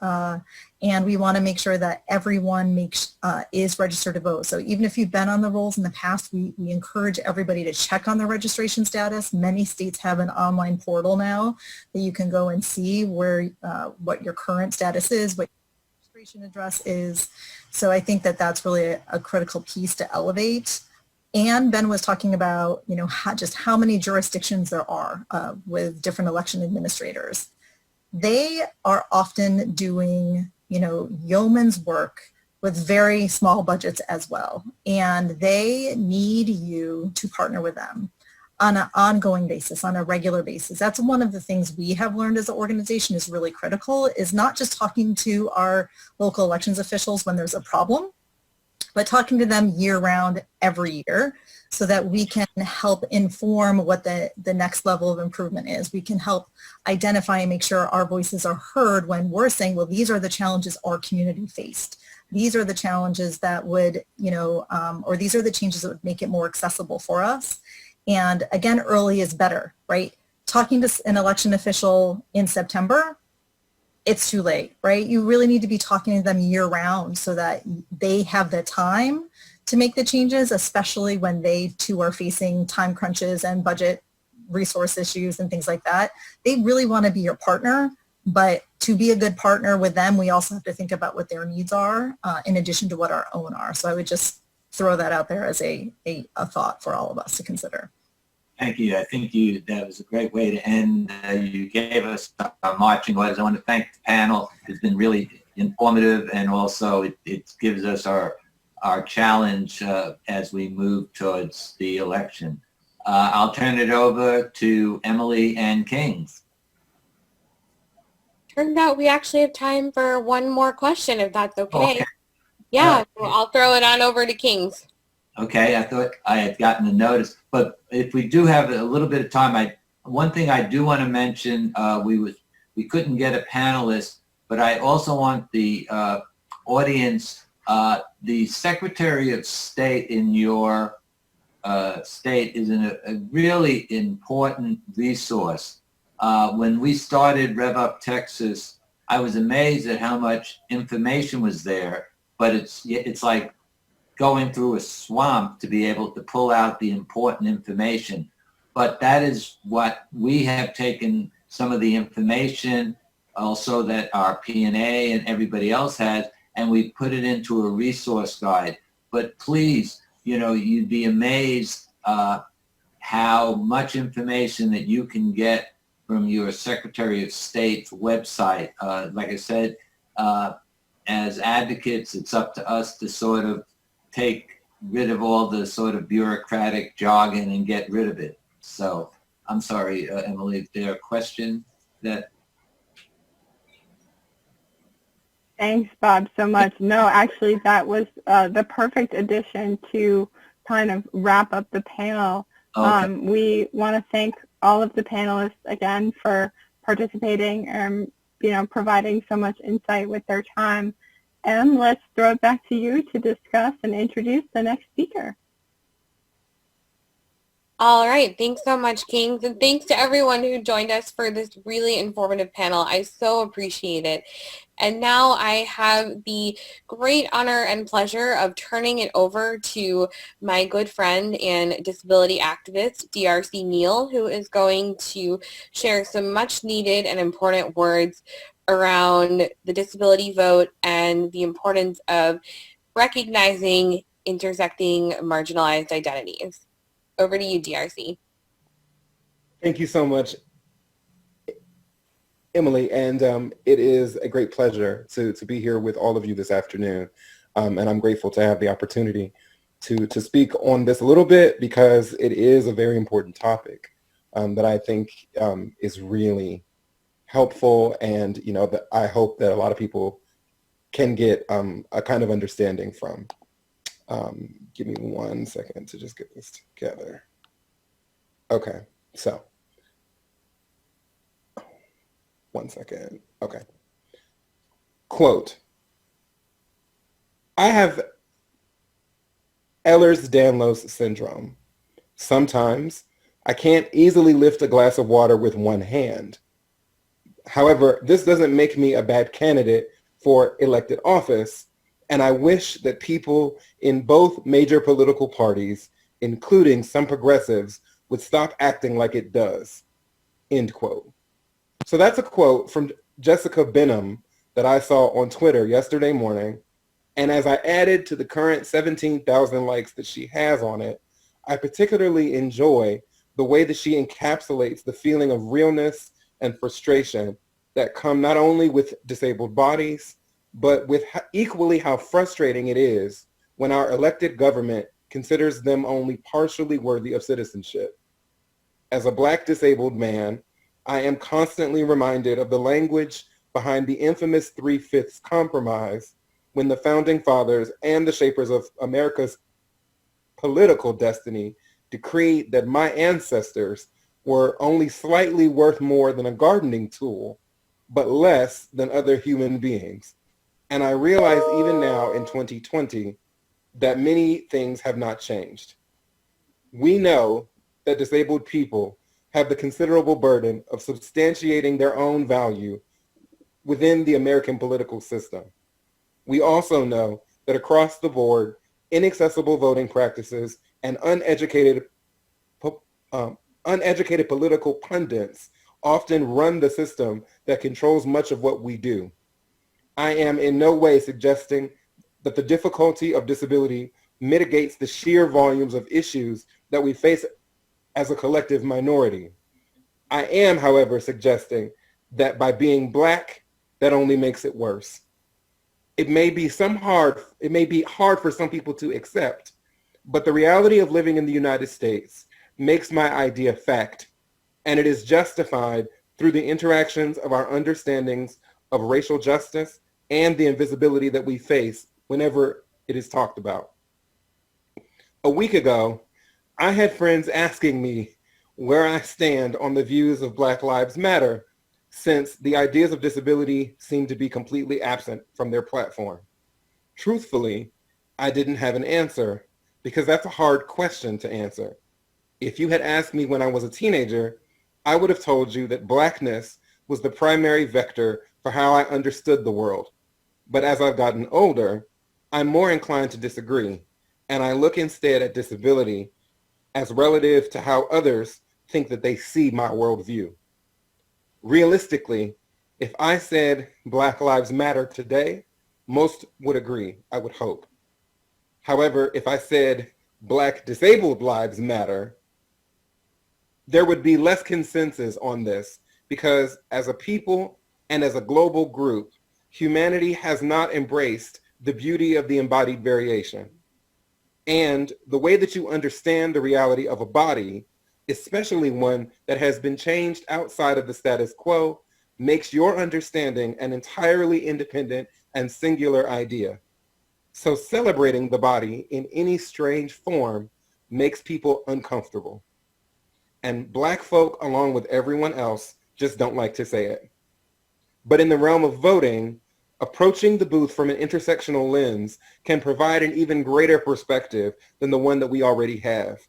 and we want to make sure that everyone is registered to vote. So even if you've been on the rolls in the past, we encourage everybody to check on their registration status. Many states have an online portal now that you can go and see what your current status is, what your registration address is. So I think that that's really a critical piece to elevate. And Ben was talking about, just how many jurisdictions there are with different election administrators. They are often doing, yeoman's work with very small budgets as well. And they need you to partner with them on an ongoing basis, on a regular basis. That's one of the things we have learned as an organization is really critical, is not just talking to our local elections officials when there's a problem, but talking to them year-round every year so that we can help inform what the next level of improvement is. We can help identify and make sure our voices are heard when we're saying, well, these are the challenges our community faced. These are the challenges that would, or these are the changes that would make it more accessible for us. And again, early is better, right? Talking to an election official in September it's too late, right? You really need to be talking to them year round so that they have the time to make the changes, especially when they too are facing time crunches and budget resource issues and things like that. They really want to be your partner, but to be a good partner with them, we also have to think about what their needs are in addition to what our own are. So I would just throw that out there as a thought for all of us to consider.
Thank you. I think that was a great way to end. You gave us our marching orders. I want to thank the panel. It's been really informative, and also it gives us our challenge as we move towards the election. I'll turn it over to Emily and Kings.
Turns out we actually have time for one more question, if that's okay.
Okay.
Yeah, well, I'll throw it on over to Kings.
Okay, I thought I had gotten the notice, but if we do have a little bit of time, one thing I do want to mention, we couldn't get a panelist, but I also want the audience, the Secretary of State in your state is a really important resource. When we started Rev Up Texas, I was amazed at how much information was there, but it's like going through a swamp to be able to pull out the important information. But that is what we have taken some of the information also that our P&A and everybody else has, and we put it into a resource guide. But please, you'd be amazed how much information that you can get from your Secretary of State's website. Like I said, as advocates, it's up to us to sort of take rid of all the sort of bureaucratic jargon and get rid of it. So I'm sorry, Emily, is there a question that?
Thanks, Bob, so much. No, actually, that was the perfect addition to kind of wrap up the panel. Okay. We want to thank all of the panelists again for participating and providing so much insight with their time. And let's throw it back to you to discuss and introduce the next speaker.
All right. Thanks so much, Kings. And thanks to everyone who joined us for this really informative panel. I so appreciate it. And now I have the great honor and pleasure of turning it over to my good friend and disability activist, DRC Neal, who is going to share some much needed and important words around the disability vote and the importance of recognizing intersecting marginalized identities. Over to you, DRC.
Thank you so much, Emily, and it is a great pleasure to be here with all of you this afternoon, and I'm grateful to have the opportunity to speak on this a little bit because it is a very important topic that I think is really helpful, and that I hope that a lot of people can get a kind of understanding from. Give me 1 second to just get this together. Okay, so 1 second. Okay. Quote, I have Ehlers-Danlos syndrome. Sometimes I can't easily lift a glass of water with one hand. However, this doesn't make me a bad candidate for elected office, and I wish that people in both major political parties, including some progressives, would stop acting like it does, end quote. So that's a quote from Jessica Benham that I saw on Twitter yesterday morning, and as I added to the current 17,000 likes that she has on it, I particularly enjoy the way that she encapsulates the feeling of realness and frustration that come not only with disabled bodies, but with equally how frustrating it is when our elected government considers them only partially worthy of citizenship. As a Black disabled man, I am constantly reminded of the language behind the infamous 3/5 compromise when the founding fathers and the shapers of America's political destiny decreed that my ancestors were only slightly worth more than a gardening tool, but less than other human beings. And I realize even now in 2020 that many things have not changed. We know that disabled people have the considerable burden of substantiating their own value within the American political system. We also know that across the board, inaccessible voting practices and uneducated political pundits often run the system that controls much of what we do. I am in no way suggesting that the difficulty of disability mitigates the sheer volumes of issues that we face as a collective minority. I am, however, suggesting that by being Black, that only makes it worse. It may be hard for some people to accept, but the reality of living in the United States makes my idea fact, and it is justified through the interactions of our understandings of racial justice and the invisibility that we face whenever it is talked about. A week ago, I had friends asking me where I stand on the views of Black Lives Matter, since the ideas of disability seem to be completely absent from their platform. Truthfully, I didn't have an answer, because that's a hard question to answer. If you had asked me when I was a teenager, I would have told you that Blackness was the primary vector for how I understood the world. But as I've gotten older, I'm more inclined to disagree, and I look instead at disability as relative to how others think that they see my worldview. Realistically, if I said Black Lives Matter today, most would agree, I would hope. However, if I said Black disabled lives matter, there would be less consensus on this, because as a people and as a global group, humanity has not embraced the beauty of the embodied variation. And the way that you understand the reality of a body, especially one that has been changed outside of the status quo, makes your understanding an entirely independent and singular idea. So celebrating the body in any strange form makes people uncomfortable. And Black folk, along with everyone else, just don't like to say it. But in the realm of voting, approaching the booth from an intersectional lens can provide an even greater perspective than the one that we already have.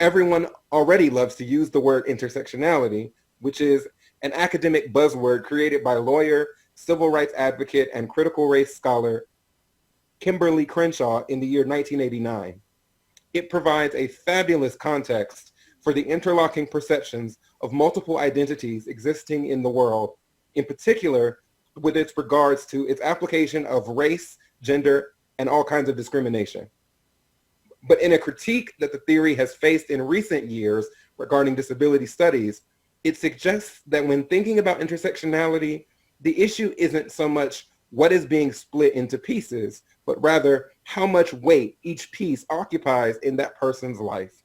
Everyone already loves to use the word intersectionality, which is an academic buzzword created by lawyer, civil rights advocate, and critical race scholar Kimberly Crenshaw in the year 1989. It provides a fabulous context for the interlocking perceptions of multiple identities existing in the world, in particular with its regards to its application of race, gender, and all kinds of discrimination. But in a critique that the theory has faced in recent years regarding disability studies, it suggests that when thinking about intersectionality, the issue isn't so much what is being split into pieces, but rather how much weight each piece occupies in that person's life.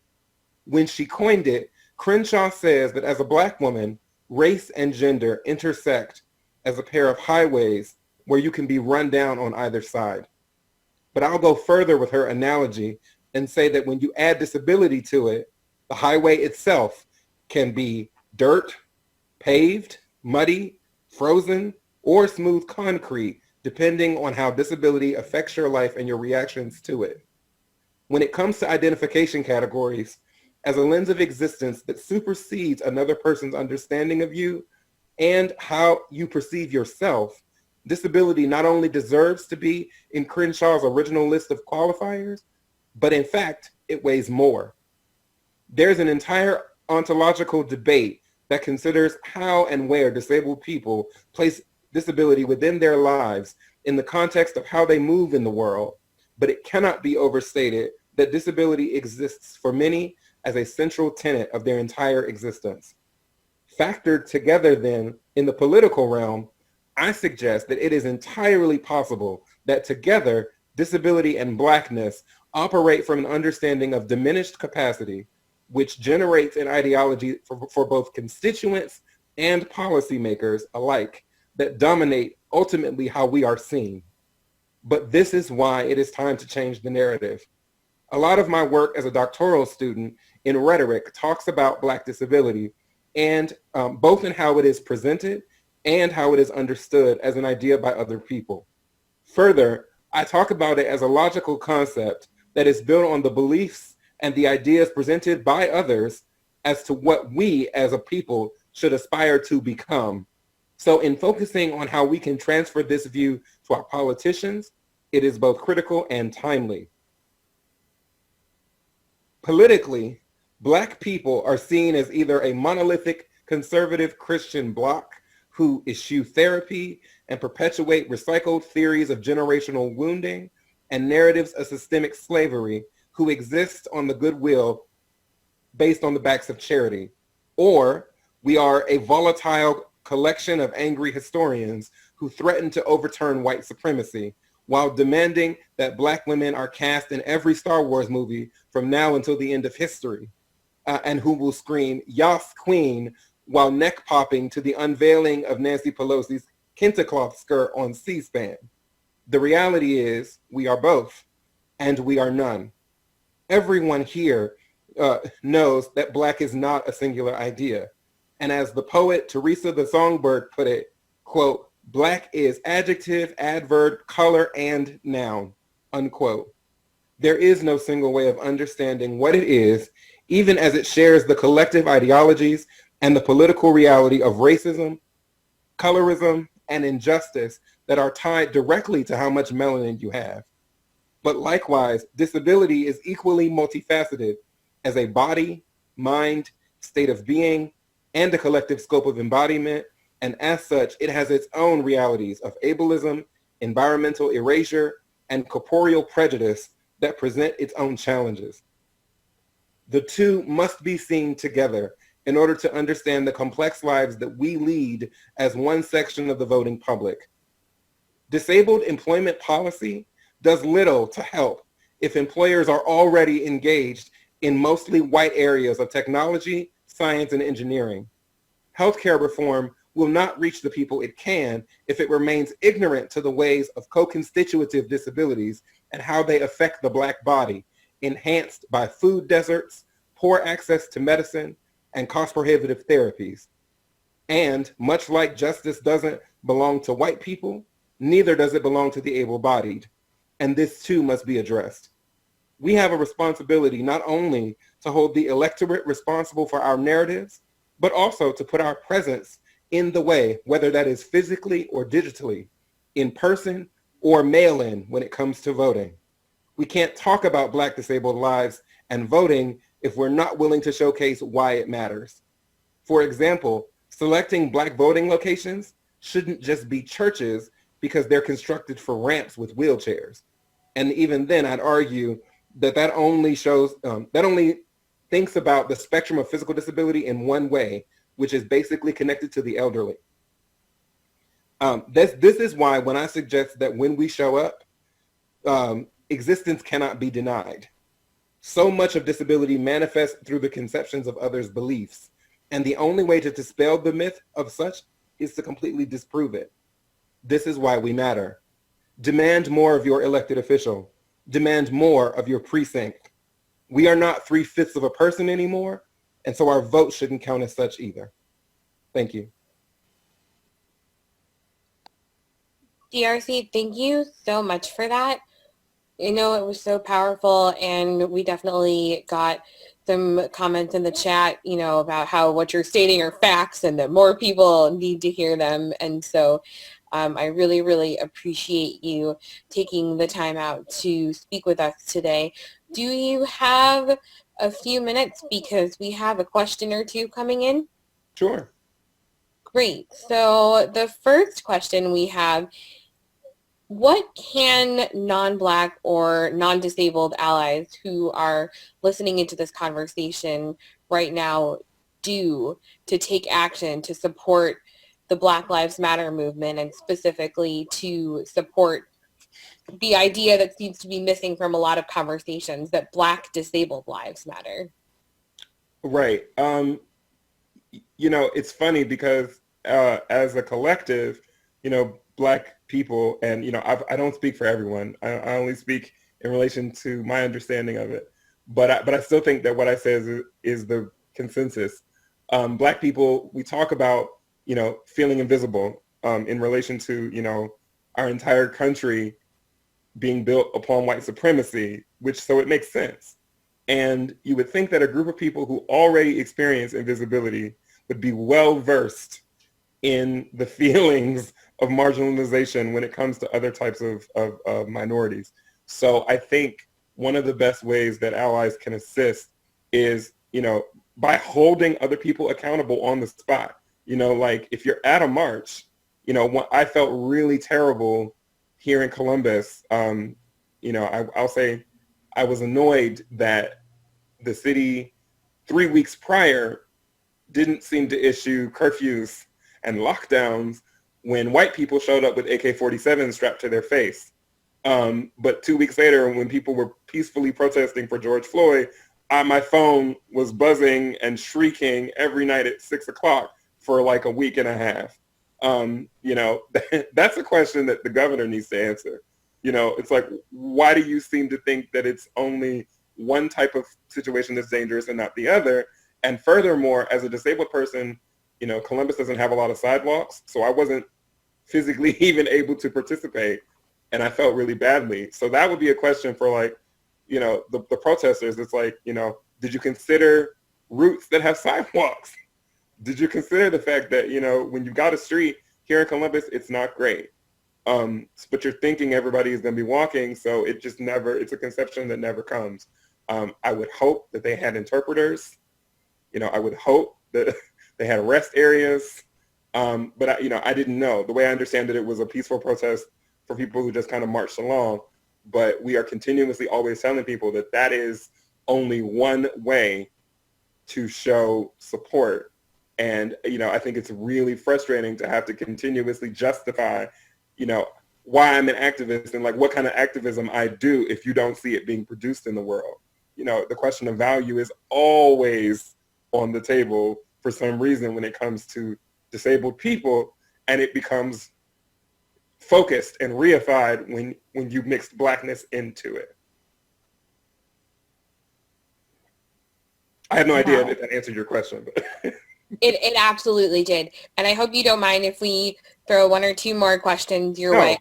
When she coined it, Crenshaw says that as a Black woman, race and gender intersect as a pair of highways where you can be run down on either side. But I'll go further with her analogy and say that when you add disability to it, the highway itself can be dirt, paved, muddy, frozen, or smooth concrete, depending on how disability affects your life and your reactions to it. When it comes to identification categories, as a lens of existence that supersedes another person's understanding of you and how you perceive yourself, disability not only deserves to be in Crenshaw's original list of qualifiers, but in fact, it weighs more. There's an entire ontological debate that considers how and where disabled people place disability within their lives in the context of how they move in the world, but it cannot be overstated that disability exists for many as a central tenet of their entire existence. Factored together then in the political realm, I suggest that it is entirely possible that together disability and Blackness operate from an understanding of diminished capacity, which generates an ideology for both constituents and policymakers alike that dominate ultimately how we are seen. But this is why it is time to change the narrative. A lot of my work as a doctoral student in rhetoric talks about Black disability, and both in how it is presented and how it is understood as an idea by other people. Further, I talk about it as a logical concept that is built on the beliefs and the ideas presented by others as to what we as a people should aspire to become, So in focusing on how we can transfer this view to our politicians, it is both critical and timely. Politically, Black people are seen as either a monolithic conservative Christian bloc who eschew therapy and perpetuate recycled theories of generational wounding and narratives of systemic slavery, who exist on the goodwill based on the backs of charity. Or we are a volatile collection of angry historians who threaten to overturn white supremacy while demanding that Black women are cast in every Star Wars movie from now until the end of history, and who will scream, "Yas, Queen," while neck popping to the unveiling of Nancy Pelosi's Kente-cloth skirt on C-SPAN. The reality is we are both, and we are none. Everyone here knows that Black is not a singular idea. And as the poet Teresa the Songbird put it, quote, "Black is adjective, adverb, color, and noun," unquote. There is no single way of understanding what it is, even as it shares the collective ideologies and the political reality of racism, colorism, and injustice that are tied directly to how much melanin you have. But likewise, disability is equally multifaceted as a body, mind, state of being, and a collective scope of embodiment, and as such, it has its own realities of ableism, environmental erasure, and corporeal prejudice that present its own challenges. The two must be seen together in order to understand the complex lives that we lead as one section of the voting public. Disabled employment policy does little to help if employers are already engaged in mostly white areas of technology, science, and engineering. Healthcare reform will not reach the people it can if it remains ignorant to the ways of co-constitutive disabilities and how they affect the Black body, enhanced by food deserts, poor access to medicine, and cost-prohibitive therapies. And much like justice doesn't belong to white people, neither does it belong to the able-bodied. And this too must be addressed. We have a responsibility not only to hold the electorate responsible for our narratives, but also to put our presence in the way, whether that is physically or digitally, in person or mail-in when it comes to voting. We can't talk about Black disabled lives and voting if we're not willing to showcase why it matters. For example, selecting Black voting locations shouldn't just be churches because they're constructed for ramps with wheelchairs. And even then, I'd argue that only shows, that only thinks about the spectrum of physical disability in one way, which is basically connected to the elderly. This is why when I suggest that when we show up, existence cannot be denied. So much of disability manifests through the conceptions of others' beliefs, and the only way to dispel the myth of such is to completely disprove it. This is why we matter. Demand more of your elected official. Demand more of your precinct. We are not 3/5 of a person anymore, and so our vote shouldn't count as such either. Thank you.
DRC, thank you so much for that. You know, it was so powerful, and we definitely got some comments in the chat, you know, about how what you're stating are facts and that more people need to hear them. And so I really, really appreciate you taking the time out to speak with us today. Do you have a few minutes because we have a question or two coming in?
Sure.
Great. So the first question we have, what can non-Black or non-disabled allies who are listening into this conversation right now do to take action to support the Black Lives Matter movement, and specifically to support the idea that seems to be missing from a lot of conversations, that Black disabled lives matter?
Right. You know, it's funny because as a collective, you know, Black people, and, you know, I don't speak for everyone. I only speak in relation to my understanding of it. But I still think that what I say is the consensus. Black people, we talk about, you know, feeling invisible in relation to, you know, our entire country being built upon white supremacy, so it makes sense. And you would think that a group of people who already experience invisibility would be well versed in the feelings of marginalization when it comes to other types of minorities. So I think one of the best ways that allies can assist is, by holding other people accountable on the spot. Like if you're at a march, I felt really terrible here in Columbus. I'll say I was annoyed that the city 3 weeks prior didn't seem to issue curfews and lockdowns when white people showed up with AK-47s strapped to their face. But 2 weeks later, when people were peacefully protesting for George Floyd, my phone was buzzing and shrieking every night at 6 o'clock for like a week and a half. That's a question that the governor needs to answer. It's like, why do you seem to think that it's only one type of situation that's dangerous and not the other? And furthermore, as a disabled person, Columbus doesn't have a lot of sidewalks, so I wasn't physically even able to participate, and I felt really badly. So that would be a question for the protesters. It's like, did you consider routes that have sidewalks? Did you consider the fact that, when you've got a street here in Columbus, it's not great. But you're thinking everybody is going to be walking, so it's a conception that never comes. I would hope that they had interpreters. I would hope that they had rest areas. But I didn't know. The way I understand it, it was a peaceful protest for people who just kind of marched along. But we are continuously always telling people that is only one way to show support. And, I think it's really frustrating to have to continuously justify, why I'm an activist and what kind of activism I do if you don't see it being produced in the world. The question of value is always on the table for some reason when it comes to disabled people, and it becomes focused and reified when you mix Blackness into it. I have no idea if that answered your question, but
It absolutely did. And I hope you don't mind if we throw one or two more questions your way.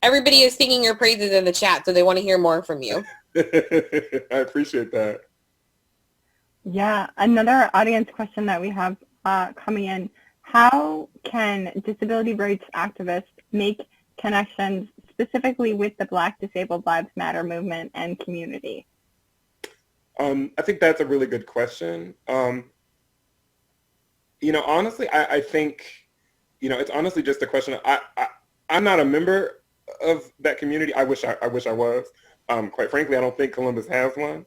Everybody is singing your praises in the chat, so they want to hear more from you.
I appreciate that.
Yeah, another audience question that we have coming in. How can disability rights activists make connections specifically with the Black Disabled Lives Matter movement and community?
I think that's a really good question. Honestly, I think, it's honestly just a question. I'm not a member of that community. I wish I was. Quite frankly, I don't think Columbus has one.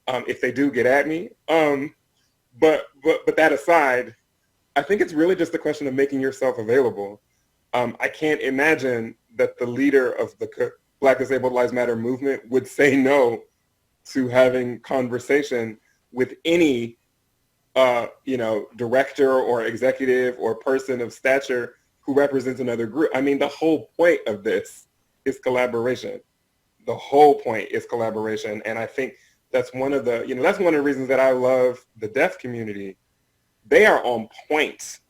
If they do, get at me. But that aside, I think it's really just a question of making yourself available. I can't imagine that the leader of the Black Disabled Lives Matter movement would say no to having conversation with any director or executive or person of stature who represents another group. I mean, the whole point of this is collaboration. The whole point is collaboration. And I think that's one of the reasons that I love the deaf community. They are on point.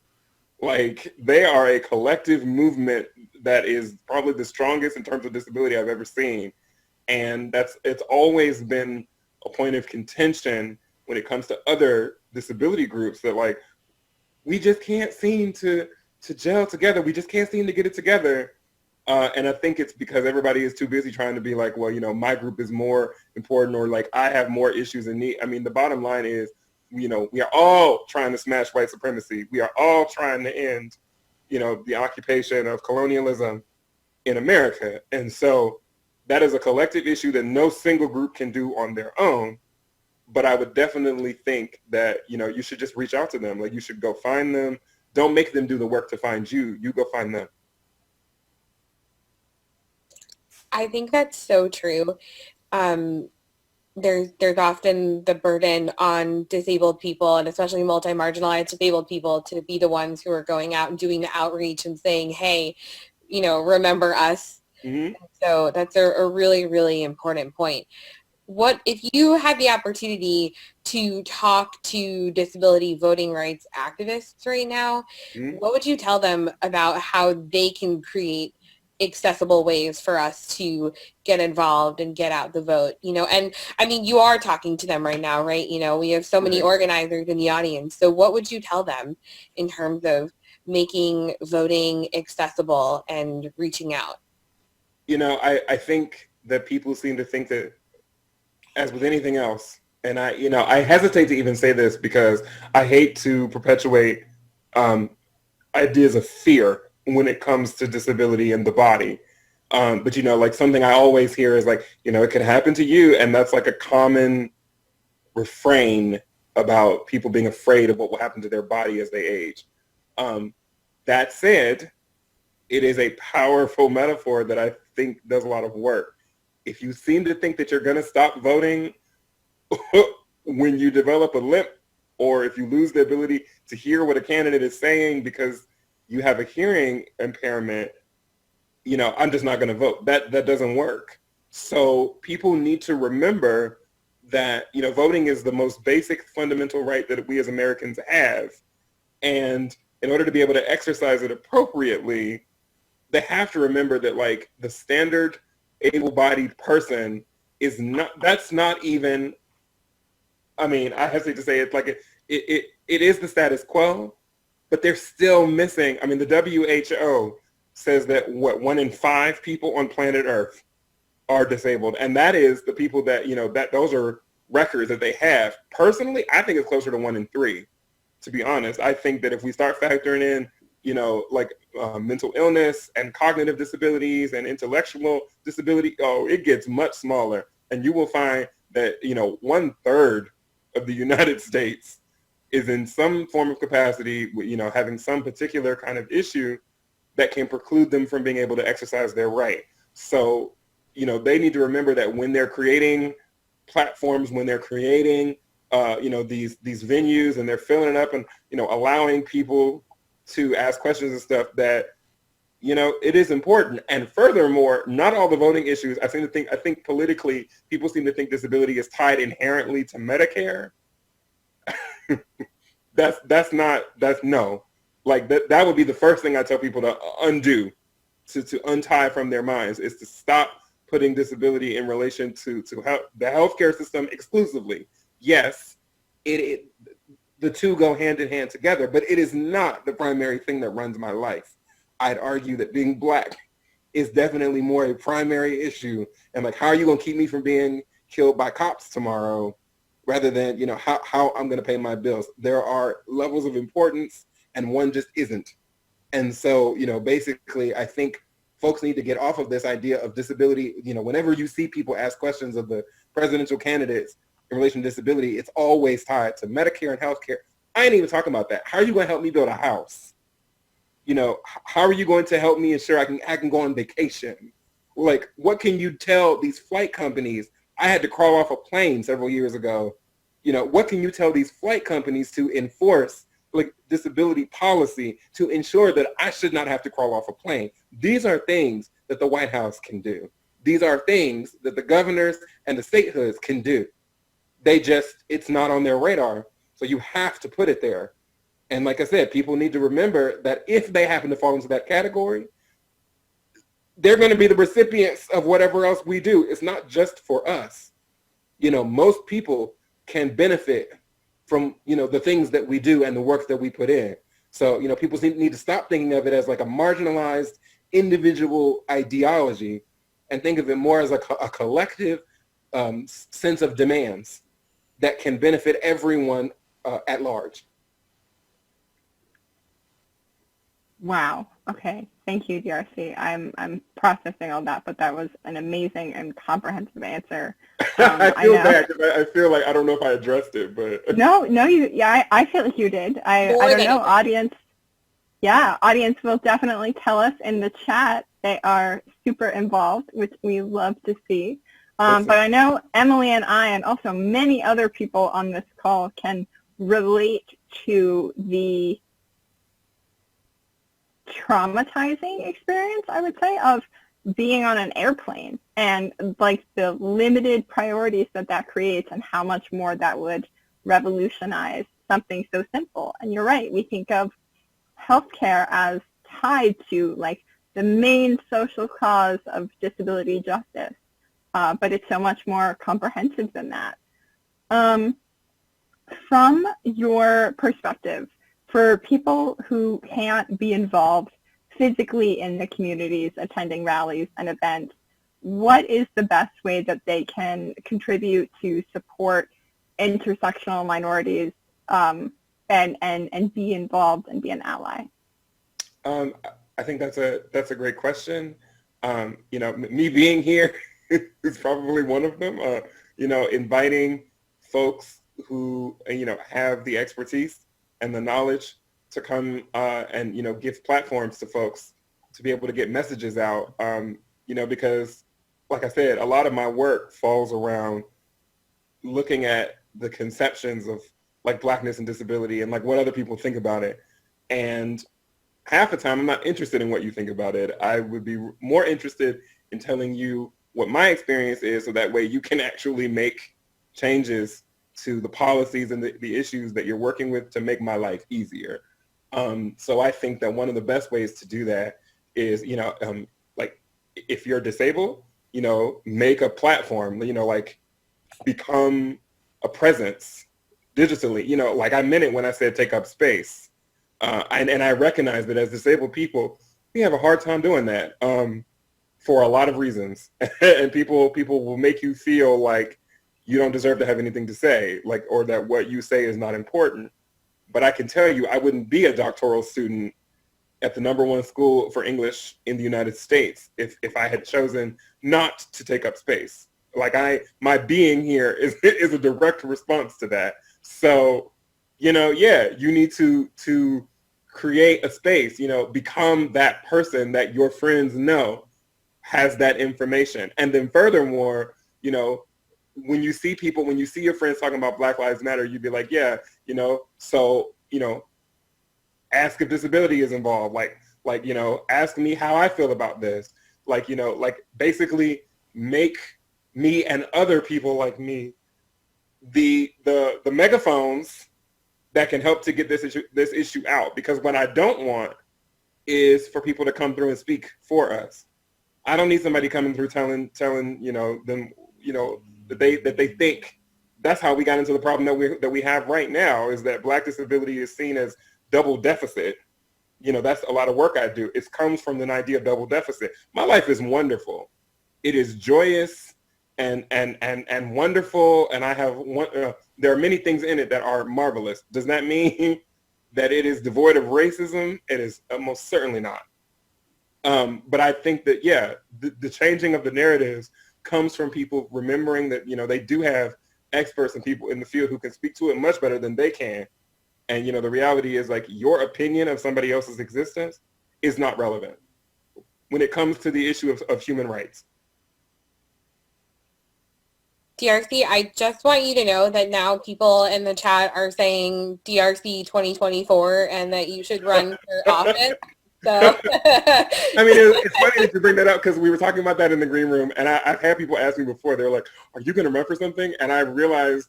They are a collective movement that is probably the strongest in terms of disability I've ever seen. And it's always been a point of contention when it comes to other disability groups that we just can't seem to gel together. We just can't seem to get it together. And I think it's because everybody is too busy trying to be my group is more important, or I have more issues and need. I mean, the bottom line is, we are all trying to smash white supremacy. We are all trying to end, the occupation of colonialism in America. And so that is a collective issue that no single group can do on their own. But I would definitely think that, you should just reach out to them. You should go find them. Don't make them do the work to find you. You go find them.
I think that's so true. There's often the burden on disabled people, and especially multi-marginalized disabled people, to be the ones who are going out and doing the outreach and saying, hey, remember us. Mm-hmm. So that's a really, really important point. What if you had the opportunity to talk to disability voting rights activists right now, mm-hmm. What would you tell them about how they can create accessible ways for us to get involved and get out the vote? And I mean, you are talking to them right now, right? We have so many organizers in the audience. So what would you tell them in terms of making voting accessible and reaching out?
You know, I think that people seem to think that, as with anything else, and I hesitate to even say this because I hate to perpetuate ideas of fear when it comes to disability and the body. But like something I always hear is like, it could happen to you, and that's like a common refrain about people being afraid of what will happen to their body as they age. That said, it is a powerful metaphor that I think does a lot of work. If you seem to think that you're going to stop voting when you develop a limp, or if you lose the ability to hear what a candidate is saying because you have a hearing impairment, I'm just not going to vote. That doesn't work. So people need to remember that, voting is the most basic fundamental right that we as Americans have. And in order to be able to exercise it appropriately, they have to remember that like the standard able-bodied person that's not even, I mean, I hesitate to say it's like it is the status quo, but they're still missing. I mean, the WHO says that 1 in 5 people on planet Earth are disabled. And that is the people that, that those are records that they have. Personally, I think it's closer to 1 in 3, to be honest. I think that if we start factoring in, like mental illness and cognitive disabilities and intellectual disability, it gets much smaller. And you will find that, 1/3 of the United States is in some form of capacity, having some particular kind of issue that can preclude them from being able to exercise their right. So, they need to remember that when they're creating platforms, when they're creating, these venues, and they're filling it up and, allowing people to ask questions and stuff, that, it is important. And furthermore, not all the voting issues, I think politically, people seem to think disability is tied inherently to Medicare. That's no. Like that would be the first thing I tell people to undo, to untie from their minds, is to stop putting disability in relation to the healthcare system exclusively. Yes, the two go hand in hand together, but it is not the primary thing that runs my life. I'd argue that being Black is definitely more a primary issue. And like, how are you going to keep me from being killed by cops tomorrow, rather than, how I'm going to pay my bills? There are levels of importance, and one just isn't. And so, basically, I think folks need to get off of this idea of disability. Whenever you see people ask questions of the presidential candidates in relation to disability, it's always tied to Medicare and healthcare. I ain't even talking about that. How are you going to help me build a house? How are you going to help me ensure I can go on vacation? Like, what can you tell these flight companies? I had to crawl off a plane several years ago. What can you tell these flight companies to enforce like disability policy to ensure that I should not have to crawl off a plane? These are things that the White House can do. These are things that the governors and the statehoods can do. It's not on their radar. So you have to put it there. And like I said, people need to remember that if they happen to fall into that category, they're going to be the recipients of whatever else we do. It's not just for us. Most people can benefit from, the things that we do and the work that we put in. So, people need to stop thinking of it as like a marginalized individual ideology and think of it more as like a collective sense of demands that can benefit everyone at large.
Wow. Okay. Thank you, DRC. I'm processing all that, but that was an amazing and comprehensive answer.
I feel bad because I feel like I don't know if I addressed it, but
no, I feel like you did. I don't know, audience. Yeah, audience will definitely tell us in the chat. They are super involved, which we love to see. But I know Emily and I, and also many other people on this call, can relate to the traumatizing experience, I would say, of being on an airplane and like the limited priorities that creates and how much more that would revolutionize something so simple. And you're right, we think of healthcare as tied to like the main social cause of disability justice, but it's so much more comprehensive than that. From your perspective, for people who can't be involved physically in the communities, attending rallies and events, what is the best way that they can contribute to support intersectional minorities and be involved and be an ally?
I think that's a great question. Me being here is probably one of them. Inviting folks who have the expertise and the knowledge to come and give platforms to folks to be able to get messages out. Because, like I said, a lot of my work falls around looking at the conceptions of like Blackness and disability and like what other people think about it. And half the time, I'm not interested in what you think about it. I would be more interested in telling you what my experience is, so that way you can actually make changes to the policies and the issues that you're working with to make my life easier. So I think that one of the best ways to do that is, like if you're disabled, make a platform, like become a presence digitally, like I meant it when I said take up space. And I recognize that as disabled people, we have a hard time doing that for a lot of reasons. And people will make you feel like you don't deserve to have anything to say, like, or that what you say is not important. But I can tell you, I wouldn't be a doctoral student at the #1 school for English in the United States if I had chosen not to take up space. Like my being here is a direct response to that. So, you need to create a space, become that person that your friends know has that information. And then furthermore, when you see your friends talking about Black Lives Matter, you'd be like, yeah, so, ask if disability is involved. Like, ask me how I feel about this. Like, basically make me and other people like me the megaphones that can help to get this issue out. Because what I don't want is for people to come through and speak for us. I don't need somebody coming through telling them that they think that's how we got into the problem that we have right now, is that Black disability is seen as double deficit. That's a lot of work I do. It comes from an idea of double deficit. My life is wonderful. It is joyous and wonderful, and I have there are many things in it that are marvelous. Does that mean that it is devoid of racism? It is most certainly not. But I think that, the changing of the narratives comes from people remembering that, they do have experts and people in the field who can speak to it much better than they can. And, the reality is, like, your opinion of somebody else's existence is not relevant when it comes to the issue of human rights.
DRC, I just want you to know that now people in the chat are saying DRC 2024 and that you should run for office. So
I mean, it's funny that you bring that up, because we were talking about that in the green room, and I've had people ask me before. They're like, "Are you going to run for something?" And I realized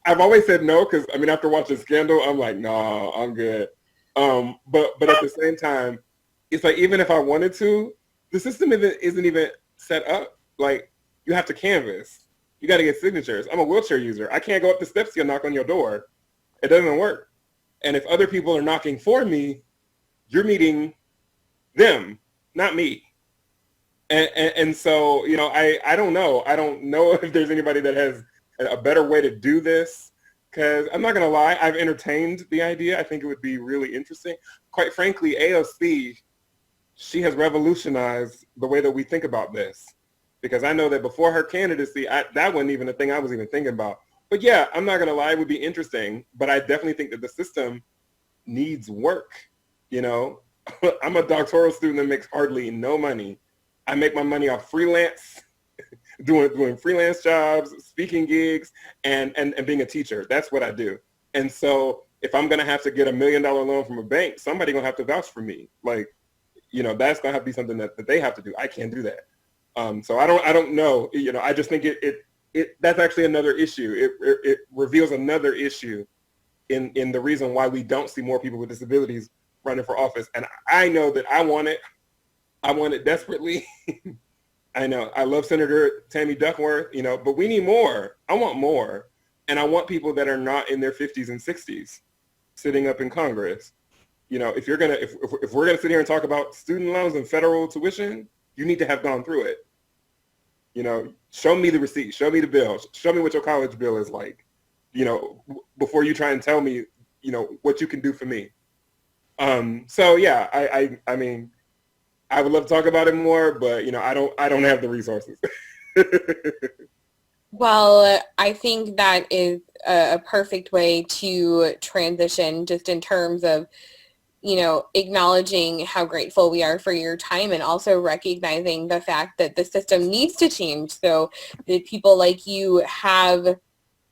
I've always said no, because after watching Scandal, I'm like, "No, I'm good." But at the same time, it's like, even if I wanted to, the system isn't even set up. Like, you have to canvass. You got to get signatures. I'm a wheelchair user. I can't go up the steps to knock on your door. It doesn't work. And if other people are knocking for me, you're meeting them, not me. And so, I don't know. I don't know if there's anybody that has a better way to do this, because I'm not going to lie, I've entertained the idea. I think it would be really interesting. Quite frankly, AOC, she has revolutionized the way that we think about this, because I know that before her candidacy, that wasn't even a thing I was even thinking about. But yeah, I'm not going to lie, it would be interesting, but I definitely think that the system needs work. I'm a doctoral student that makes hardly no money. I make my money off freelance, doing freelance jobs, speaking gigs, and being a teacher. That's what I do. And so if I'm going to have to get $1 million loan from a bank, somebody's going to have to vouch for me. Like, that's going to have to be something that they have to do. I can't do that. So I don't know. I just think that's actually another issue. It reveals another issue in the reason why we don't see more people with disabilities running for office. And I know that I want it. I want it desperately. I know. I love Senator Tammy Duckworth, but we need more. I want more. And I want people that are not in their 50s and 60s sitting up in Congress. You know, if we're gonna sit here and talk about student loans and federal tuition, you need to have gone through it. You know, show me the receipt, show me the bill, show me what your college bill is like, you know, before you try and tell me, you know, what you can do for me. So yeah, I mean, I would love to talk about it more, but you know, I don't have the resources.
Well, I think that is a perfect way to transition, just in terms of, you know, acknowledging how grateful we are for your time, and also recognizing the fact that the system needs to change so that people like you have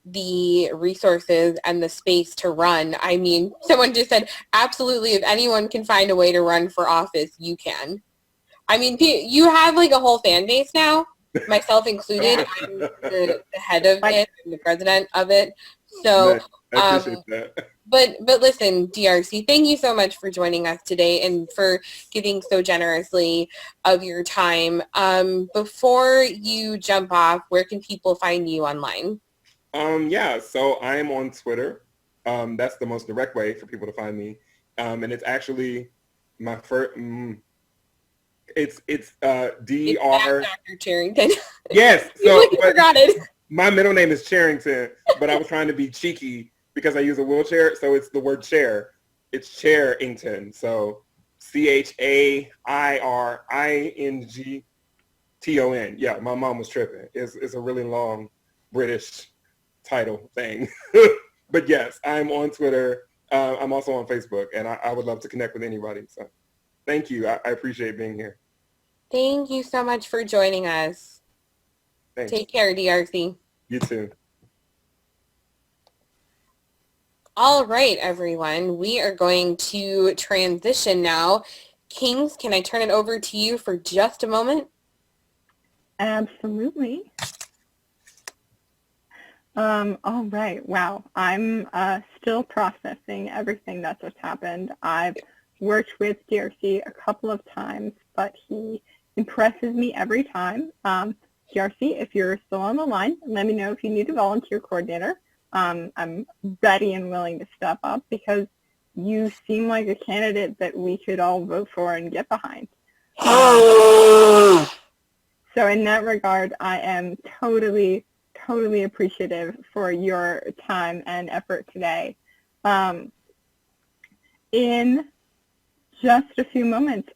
the resources and the space to run. I mean, someone just said, absolutely, if anyone can find a way to run for office, you can. I mean, you have like a whole fan base now, myself included. I'm the head of it, I'm the president of it. So,
I appreciate that.
But listen, DRC, thank you so much for joining us today and for giving so generously of your time. Before you jump off, where can people find you online?
Yeah, so I am on Twitter. That's the most direct way for people to find me. And it's actually my first, it's Dr.
Charrington.
Yes.
So you forgot it.
My middle name is Charrington, but I was trying to be cheeky because I use a wheelchair. So it's the word chair. It's Charrington. So CHAIRINGTON. Yeah, my mom was tripping. It's a really long British title thing. But yes, I'm on Twitter. I'm also on Facebook, and I would love to connect with anybody. So thank you. I appreciate being here.
Thank you so much for joining us.
Thanks.
Take care, DRC.
You too.
All right, everyone. We are going to transition now. Kings, can I turn it over to you for just a moment?
Absolutely. All right. Wow. I'm still processing everything that's just happened. I've worked with DRC a couple of times, but he impresses me every time. DRC, if you're still on the line, let me know if you need a volunteer coordinator. I'm ready and willing to step up because you seem like a candidate that we could all vote for and get behind. So in that regard, I am totally appreciative for your time and effort today. In just a few moments,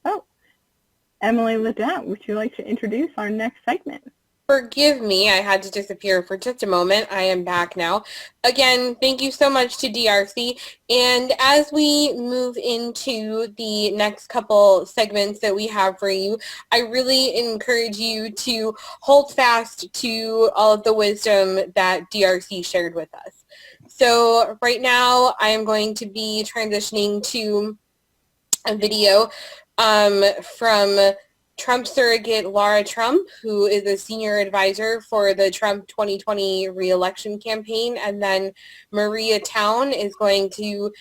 Emily Ledette, would you like to introduce our next segment?
Forgive me, I had to disappear for just a moment. I am back now. Again, thank you so much to DRC. And as we move into the next couple segments that we have for you, I really encourage you to hold fast to all of the wisdom that DRC shared with us. So right now, I am going to be transitioning to a video from Trump surrogate Laura Trump, who is a senior advisor for the Trump 2020 re-election campaign. And then Maria Town is going to,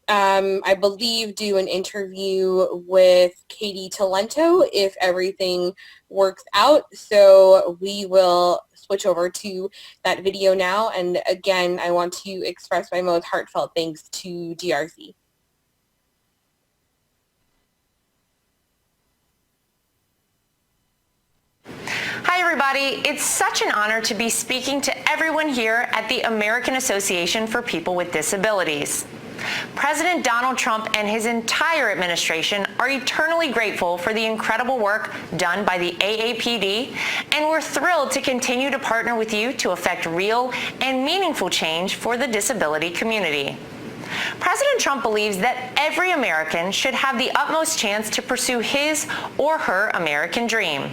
I believe, do an interview with Katie Talento if everything works out. So we will switch over to that video now. And again, I want to express my most heartfelt thanks to DRC.
Hi everybody, it's such an honor to be speaking to everyone here at the American Association for People with Disabilities. President Donald Trump and his entire administration are eternally grateful for the incredible work done by the AAPD, and we're thrilled to continue to partner with you to effect real and meaningful change for the disability community. President Trump believes that every American should have the utmost chance to pursue his or her American dream.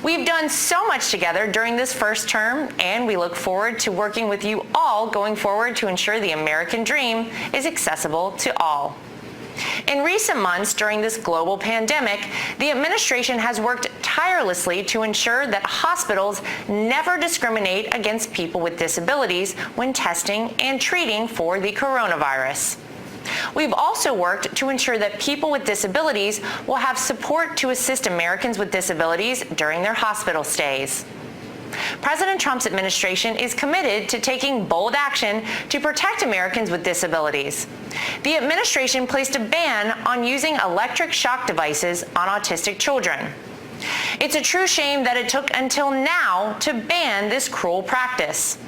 We've done so much together during this first term, and we look forward to working with you all going forward to ensure the American dream is accessible to all. In recent months during this global pandemic, the administration has worked tirelessly to ensure that hospitals never discriminate against people with disabilities when testing and treating for the coronavirus. We've also worked to ensure that people with disabilities will have support to assist Americans with disabilities during their hospital stays. President Trump's administration is committed to taking bold action to protect Americans with disabilities. The administration placed a ban on using electric shock devices on autistic children. It's a true shame that it took until now to ban this cruel practice.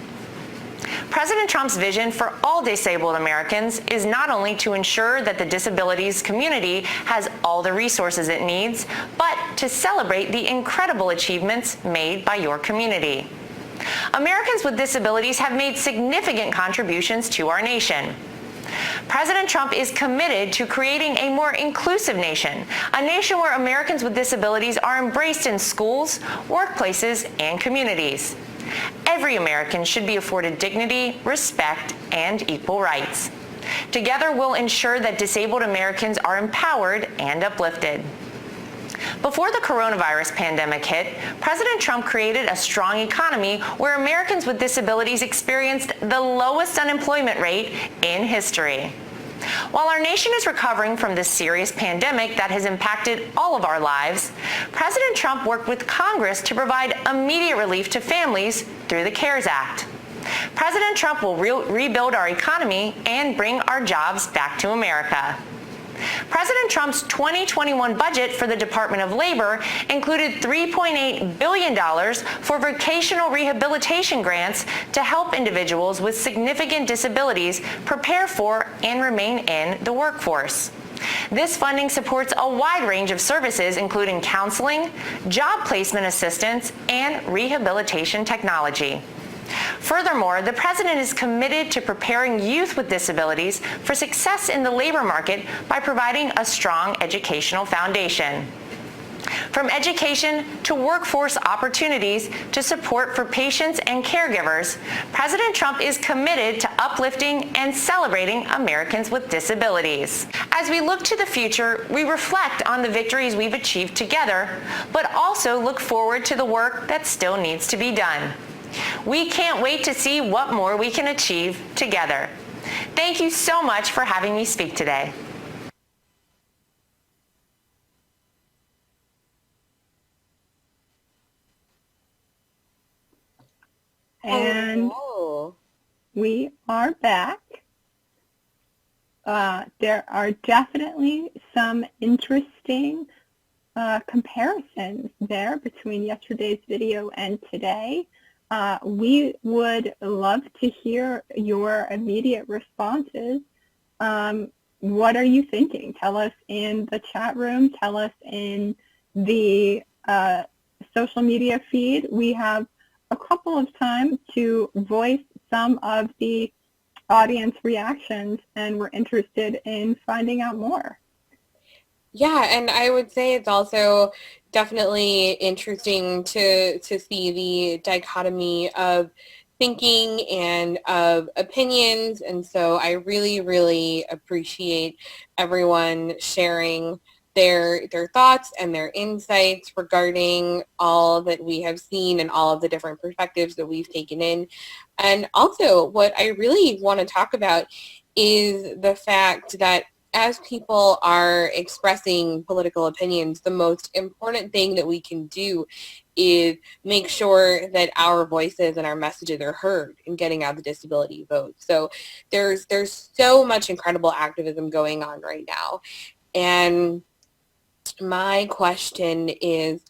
President Trump's vision for all disabled Americans is not only to ensure that the disabilities community has all the resources it needs, but to celebrate the incredible achievements made by your community. Americans with disabilities have made significant contributions to our nation. President Trump is committed to creating a more inclusive nation, a nation where Americans with disabilities are embraced in schools, workplaces, and communities. Every American should be afforded dignity, respect, and equal rights. Together, we'll ensure that disabled Americans are empowered and uplifted. Before the coronavirus pandemic hit, President Trump created a strong economy where Americans with disabilities experienced the lowest unemployment rate in history. While our nation is recovering from this serious pandemic that has impacted all of our lives, President Trump worked with Congress to provide immediate relief to families through the CARES Act. President Trump will rebuild our economy and bring our jobs back to America. President Trump's 2021 budget for the Department of Labor included $3.8 billion for vocational rehabilitation grants to help individuals with significant disabilities prepare for and remain in the workforce. This funding supports a wide range of services, including counseling, job placement assistance, and rehabilitation technology. Furthermore, the President is committed to preparing youth with disabilities for success in the labor market by providing a strong educational foundation. From education to workforce opportunities to support for patients and caregivers, President Trump is committed to uplifting and celebrating Americans with disabilities. As we look to the future, we reflect on the victories we've achieved together, but also look forward to the work that still needs to be done. We can't wait to see what more we can achieve together. Thank you so much for having me speak today.
And we are back. There are definitely some interesting comparisons there between yesterday's video and today. We would love to hear your immediate responses. What are you thinking? Tell us in the chat room. Tell us in the social media feed. We have a couple of times to voice some of the audience reactions, and we're interested in finding out more.
Yeah, and I would say it's also definitely interesting to see the dichotomy of thinking and of opinions. And so I really, really appreciate everyone sharing their thoughts and their insights regarding all that we have seen and all of the different perspectives that we've taken in. And also what I really want to talk about is the fact that as people are expressing political opinions, the most important thing that we can do is make sure that our voices and our messages are heard in getting out the disability vote. So there's so much incredible activism going on right now. And my question is,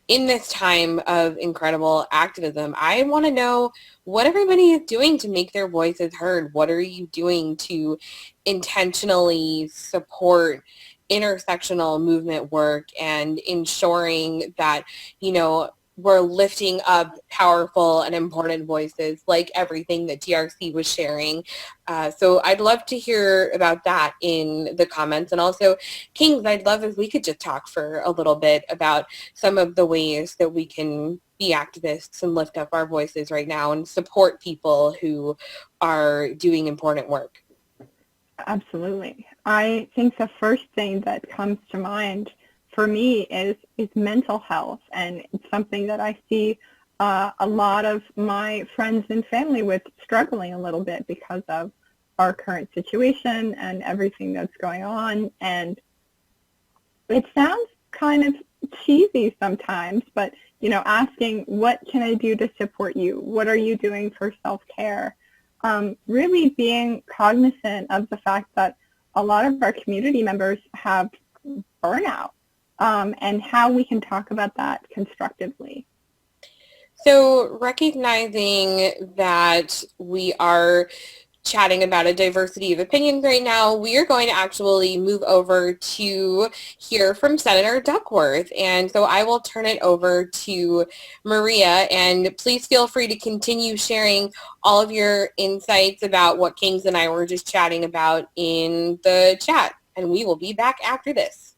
in this time of incredible activism, I want to know what everybody is doing to make their voices heard. What are you doing to intentionally support intersectional movement work and ensuring that, we're lifting up powerful and important voices like everything that TRC was sharing. So I'd love to hear about that in the comments. And also, Kings, I'd love if we could just talk for a little bit about some of the ways that we can be activists and lift up our voices right now and support people who are doing important work.
Absolutely. I think the first thing that comes to mind for me is mental health, and it's something that I see a lot of my friends and family with struggling a little bit because of our current situation and everything that's going on. And it sounds kind of cheesy sometimes, but asking, what can I do to support you? What are you doing for self-care? Really being cognizant of the fact that a lot of our community members have burnout, and how we can talk about that constructively.
So recognizing that we are chatting about a diversity of opinions right now, we are going to actually move over to hear from Senator Duckworth. And so I will turn it over to Maria, and please feel free to continue sharing all of your insights about what Kings and I were just chatting about in the chat. And we will be back after this.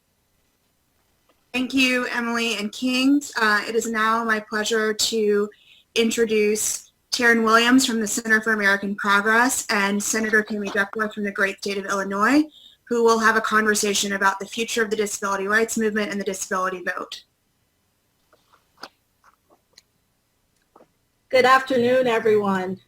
Thank you, Emily and Kings. It is now my pleasure to introduce Taryn Williams from the Center for American Progress and Senator Tammy Duckworth from the great state of Illinois, who will have a conversation about the future of the disability rights movement and the disability vote.
Good afternoon, everyone.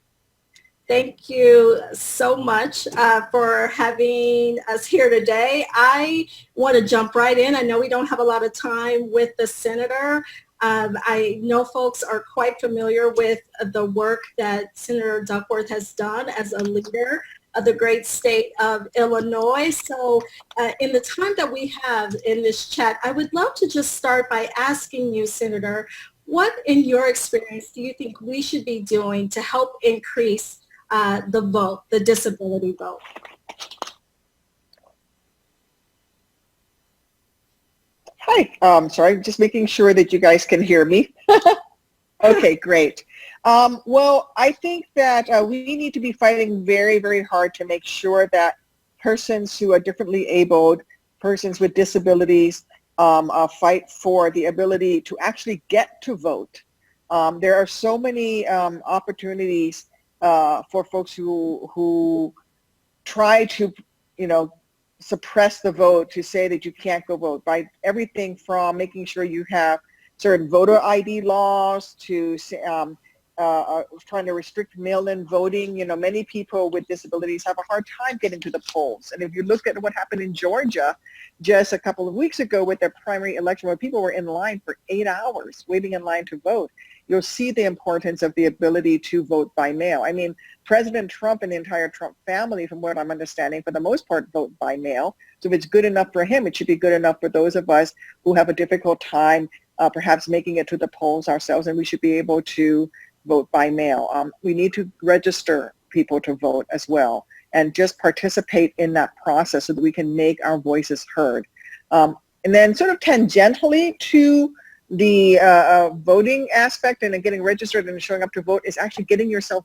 Thank you so much for having us here today. I want to jump right in. I know we don't have a lot of time with the senator. I know folks are quite familiar with the work that Senator Duckworth has done as a leader of the great state of Illinois. So in the time that we have in this chat, I would love to just start by asking you, Senator, what in your experience do you think we should be doing to help increase the vote, the disability vote?
Hi, sorry, just making sure that you guys can hear me. Okay, great. Well, I think that we need to be fighting very, very hard to make sure that persons who are differently abled, persons with disabilities, fight for the ability to actually get to vote. There are so many opportunities for folks who try to, suppress the vote, to say that you can't go vote, by everything from making sure you have certain voter ID laws to trying to restrict mail-in voting. Many people with disabilities have a hard time getting to the polls. And if you look at what happened in Georgia just a couple of weeks ago with their primary election, where people were in line for 8 hours waiting in line to vote, you'll see the importance of the ability to vote by mail. I mean, President Trump and the entire Trump family, from what I'm understanding, for the most part, vote by mail. So if it's good enough for him, it should be good enough for those of us who have a difficult time perhaps making it to the polls ourselves, and we should be able to vote by mail. We need to register people to vote as well, and just participate in that process so that we can make our voices heard. And then sort of tangentially to the voting aspect and getting registered and showing up to vote is actually getting yourself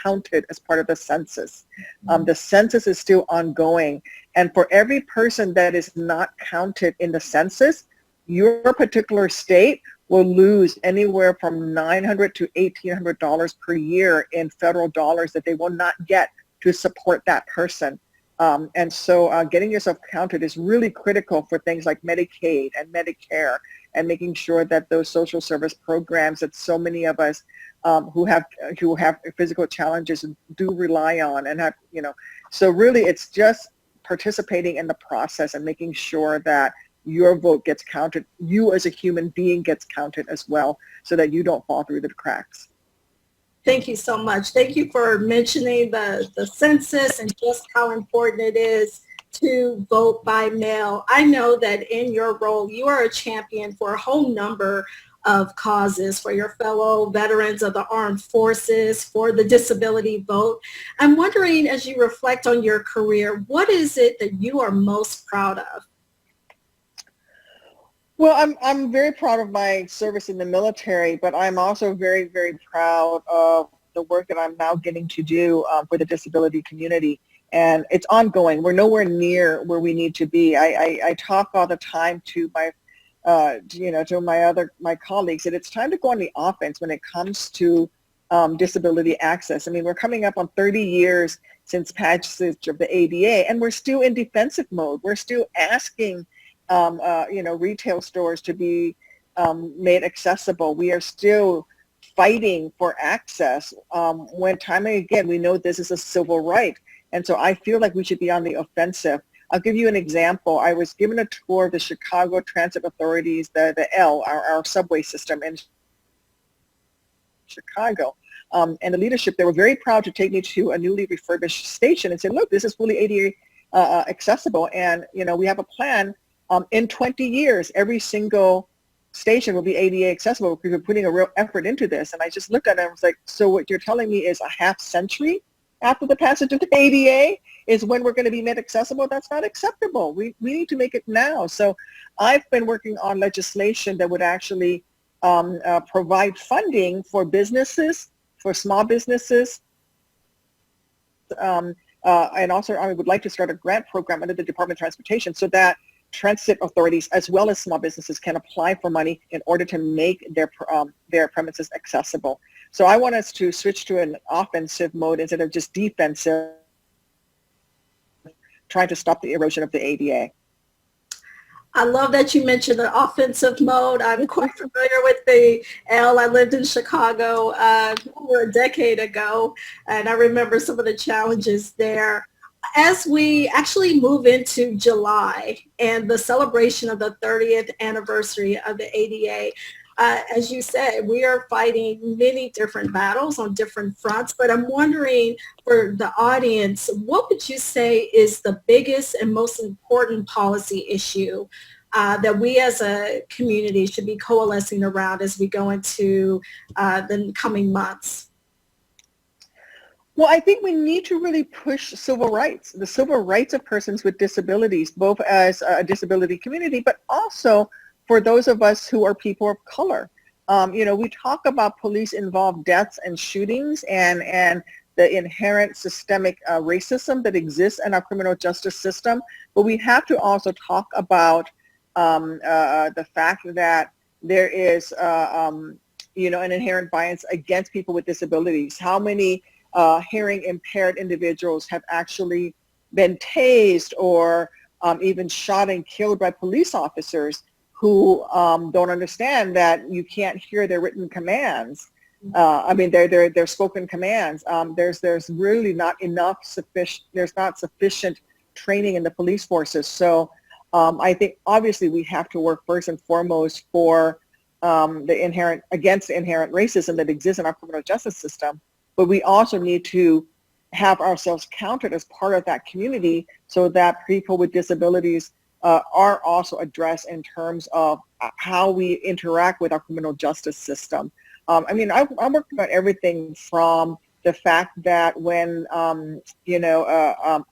counted as part of the census. The census is still ongoing, and for every person that is not counted in the census, your particular state will lose anywhere from $900 to $1,800 per year in federal dollars that they will not get to support that person. And so getting yourself counted is really critical for things like Medicaid and Medicare, and making sure that those social service programs that so many of us who have physical challenges do rely on, and have, so really it's just participating in the process and making sure that your vote gets counted, you as a human being gets counted as well, so that you don't fall through the cracks.
Thank you so much. Thank you for mentioning the census and just how important it is to vote by mail. I know that in your role, you are a champion for a whole number of causes, for your fellow veterans of the armed forces, for the disability vote. I'm wondering, as you reflect on your career, what is it that you are most proud of?
Well, I'm very proud of my service in the military, but I'm also very, very proud of the work that I'm now getting to do for the disability community. And it's ongoing. We're nowhere near where we need to be. I talk all the time to my, to my colleagues that it's time to go on the offense when it comes to disability access. I mean, we're coming up on 30 years since passage of the ADA, and we're still in defensive mode. We're still asking retail stores to be made accessible. We are still fighting for access when time and again we know this is a civil right. And so I feel like we should be on the offensive. I'll give you an example. I was given a tour of the Chicago Transit Authority's, the L, our subway system in Chicago. And the leadership, they were very proud to take me to a newly refurbished station and say, look, this is fully ADA accessible. And, you know, we have a plan. In 20 years, every single station will be ADA accessible because we're putting a real effort into this. And I just looked at it and I was like, so what you're telling me is a half century after the passage of the ADA is when we're going to be made accessible? That's not acceptable. We need to make it now. So I've been working on legislation that would actually provide funding for businesses, for small businesses, and also I would like to start a grant program under the Department of Transportation so that transit authorities as well as small businesses can apply for money in order to make their premises accessible. So I want us to switch to an offensive mode instead of just defensive, trying to stop the erosion of the ADA.
I love that you mentioned the offensive mode. I'm quite familiar with the L. I lived in Chicago over a decade ago, and I remember some of the challenges there. As we actually move into July and the celebration of the 30th anniversary of the ADA, as you said, we are fighting many different battles on different fronts, but I'm wondering for the audience, what would you say is the biggest and most important policy issue that we as a community should be coalescing around as we go into the coming months?
Well, I think we need to really push civil rights, the civil rights of persons with disabilities, both as a disability community, but also for those of us who are people of color. You know, we talk about police-involved deaths and shootings and the inherent systemic racism that exists in our criminal justice system, but we have to also talk about the fact that there is, you know, an inherent bias against people with disabilities. How many hearing impaired individuals have actually been tased or even shot and killed by police officers who don't understand that you can't hear their written commands. I mean, their spoken commands. There's really not sufficient training in the police forces. So I think obviously we have to work first and foremost for against the inherent racism that exists in our criminal justice system. But we also need to have ourselves counted as part of that community so that people with disabilities are also addressed in terms of how we interact with our criminal justice system. I mean, I'm working on everything from the fact that when,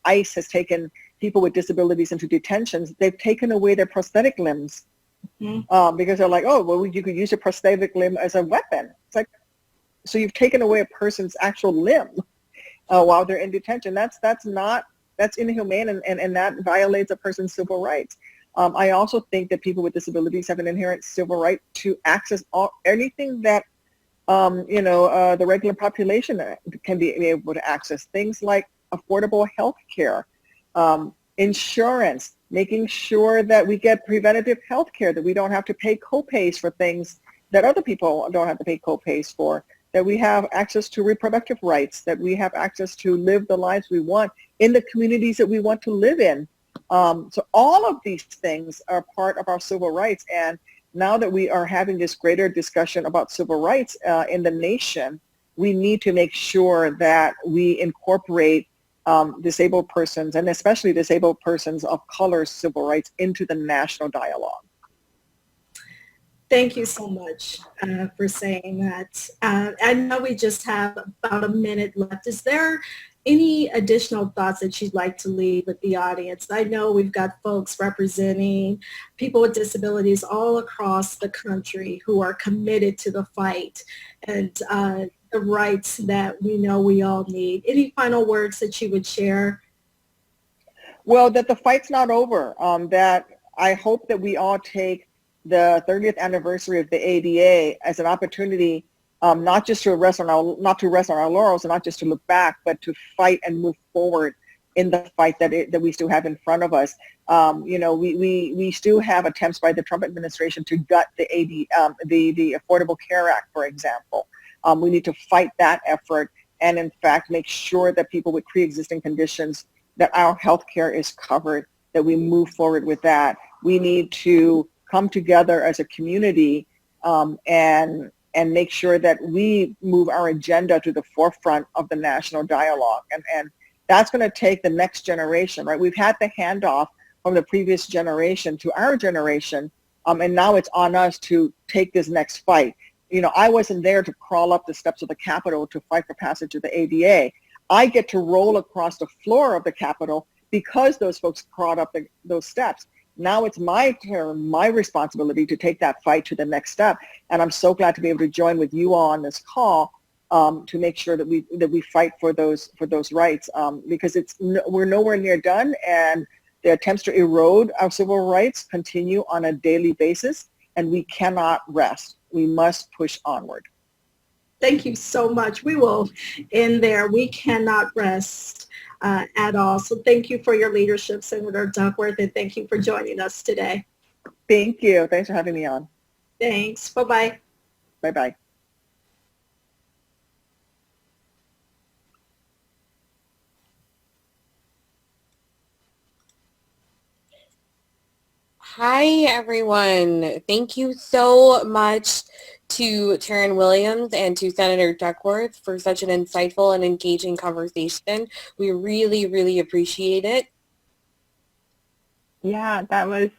ICE has taken people with disabilities into detentions, they've taken away their prosthetic limbs because they're like, oh, well, you could use a prosthetic limb as a weapon. It's like, so you've taken away a person's actual limb while they're in detention. That's inhumane and that violates a person's civil rights. I also think that people with disabilities have an inherent civil right to access anything that the regular population can be able to access. Things like affordable health care, insurance, making sure that we get preventative health care, that we don't have to pay co-pays for things that other people don't have to pay co-pays for, that we have access to reproductive rights, that we have access to live the lives we want in the communities that we want to live in. So all of these things are part of our civil rights. And now that we are having this greater discussion about civil rights in the nation, we need to make sure that we incorporate disabled persons, and especially disabled persons of color civil rights, into the national dialogue.
Thank you so much for saying that. I know we just have about a minute left. Is there any additional thoughts that you'd like to leave with the audience? I know we've got folks representing people with disabilities all across the country who are committed to the fight and the rights that we know we all need. Any final words that you would share?
Well, that the fight's not over. That I hope that we all take the 30th anniversary of the ADA as an opportunity not just to rest on our laurels and not just to look back, but to fight and move forward in the fight that we still have in front of us. We still have attempts by the Trump administration to gut the Affordable Care Act, for example. We need to fight that effort and in fact make sure that people with pre-existing conditions, that our health care is covered. that we move forward with that. We need to come together as a community and make sure that we move our agenda to the forefront of the national dialogue. And that's going to take the next generation, right? We've had the handoff from the previous generation to our generation, and now it's on us to take this next fight. You know, I wasn't there to crawl up the steps of the Capitol to fight for passage of the ADA. I get to roll across the floor of the Capitol because those folks crawled up those steps. Now it's my turn, my responsibility to take that fight to the next step. And I'm so glad to be able to join with you all on this call to make sure that we fight for those rights, because we're nowhere near done, and the attempts to erode our civil rights continue on a daily basis, and we cannot rest. We must push onward.
Thank you so much. We will end there. We cannot rest at all. So thank you for your leadership, Senator Duckworth, and thank you for joining us today.
Thank you. Thanks for having me on.
Thanks. Bye-bye.
Bye-bye.
Hi, everyone. Thank you so much to Taryn Williams and to Senator Duckworth for such an insightful and engaging conversation. We really, really appreciate it.
Yeah, that was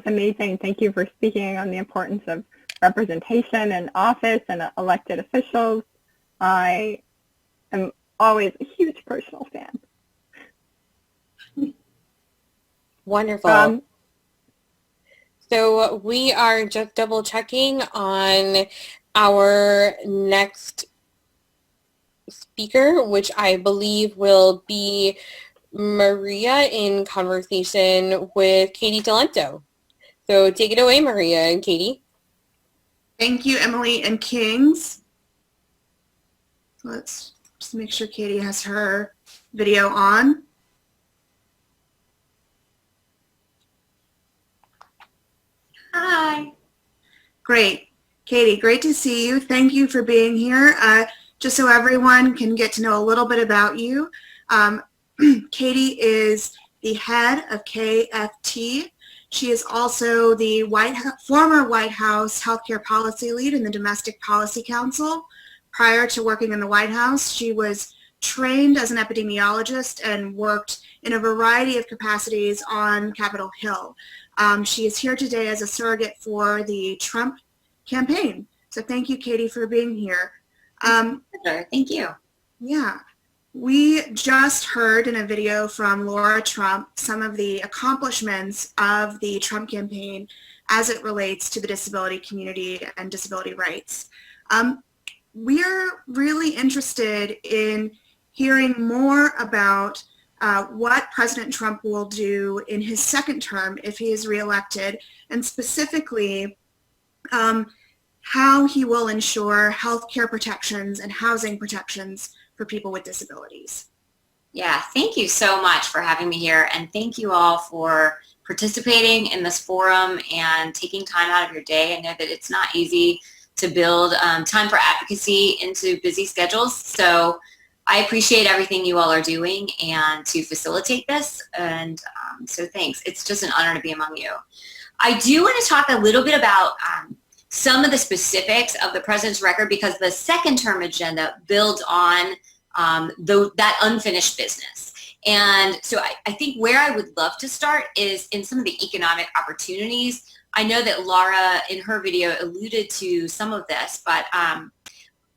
amazing. Thank you for speaking on the importance of representation and office and elected officials. I am always a huge personal fan.
Wonderful. So we are just double checking on our next speaker, which I believe will be Maria in conversation with Katie Talento. So take it away, Maria and Katie.
Thank you, Emily and Kings. Let's just make sure Katie has her video on. Hi. Great. Katie, great to see you. Thank you for being here. Just so everyone can get to know a little bit about you, Katie is the head of KFT. She is also the former White House healthcare policy lead in the Domestic Policy Council. Prior to working in the White House, she was trained as an epidemiologist and worked in a variety of capacities on Capitol Hill. She is here today as a surrogate for the Trump campaign. So thank you, Katie, for being here.
Thank you.
Yeah. We just heard in a video from Laura Trump some of the accomplishments of the Trump campaign as it relates to the disability community and disability rights. We're really interested in hearing more about what President Trump will do in his second term if he is reelected, and specifically how he will ensure health care protections and housing protections for people with disabilities.
Yeah, thank you so much for having me here, and thank you all for participating in this forum and taking time out of your day. I know that it's not easy to build time for advocacy into busy schedules, so I appreciate everything you all are doing and to facilitate this, and so thanks. It's just an honor to be among you. I do want to talk a little bit about some of the specifics of the president's record, because the second term agenda builds on that unfinished business. And so I think where I would love to start is in some of the economic opportunities. I know that Laura in her video alluded to some of this, but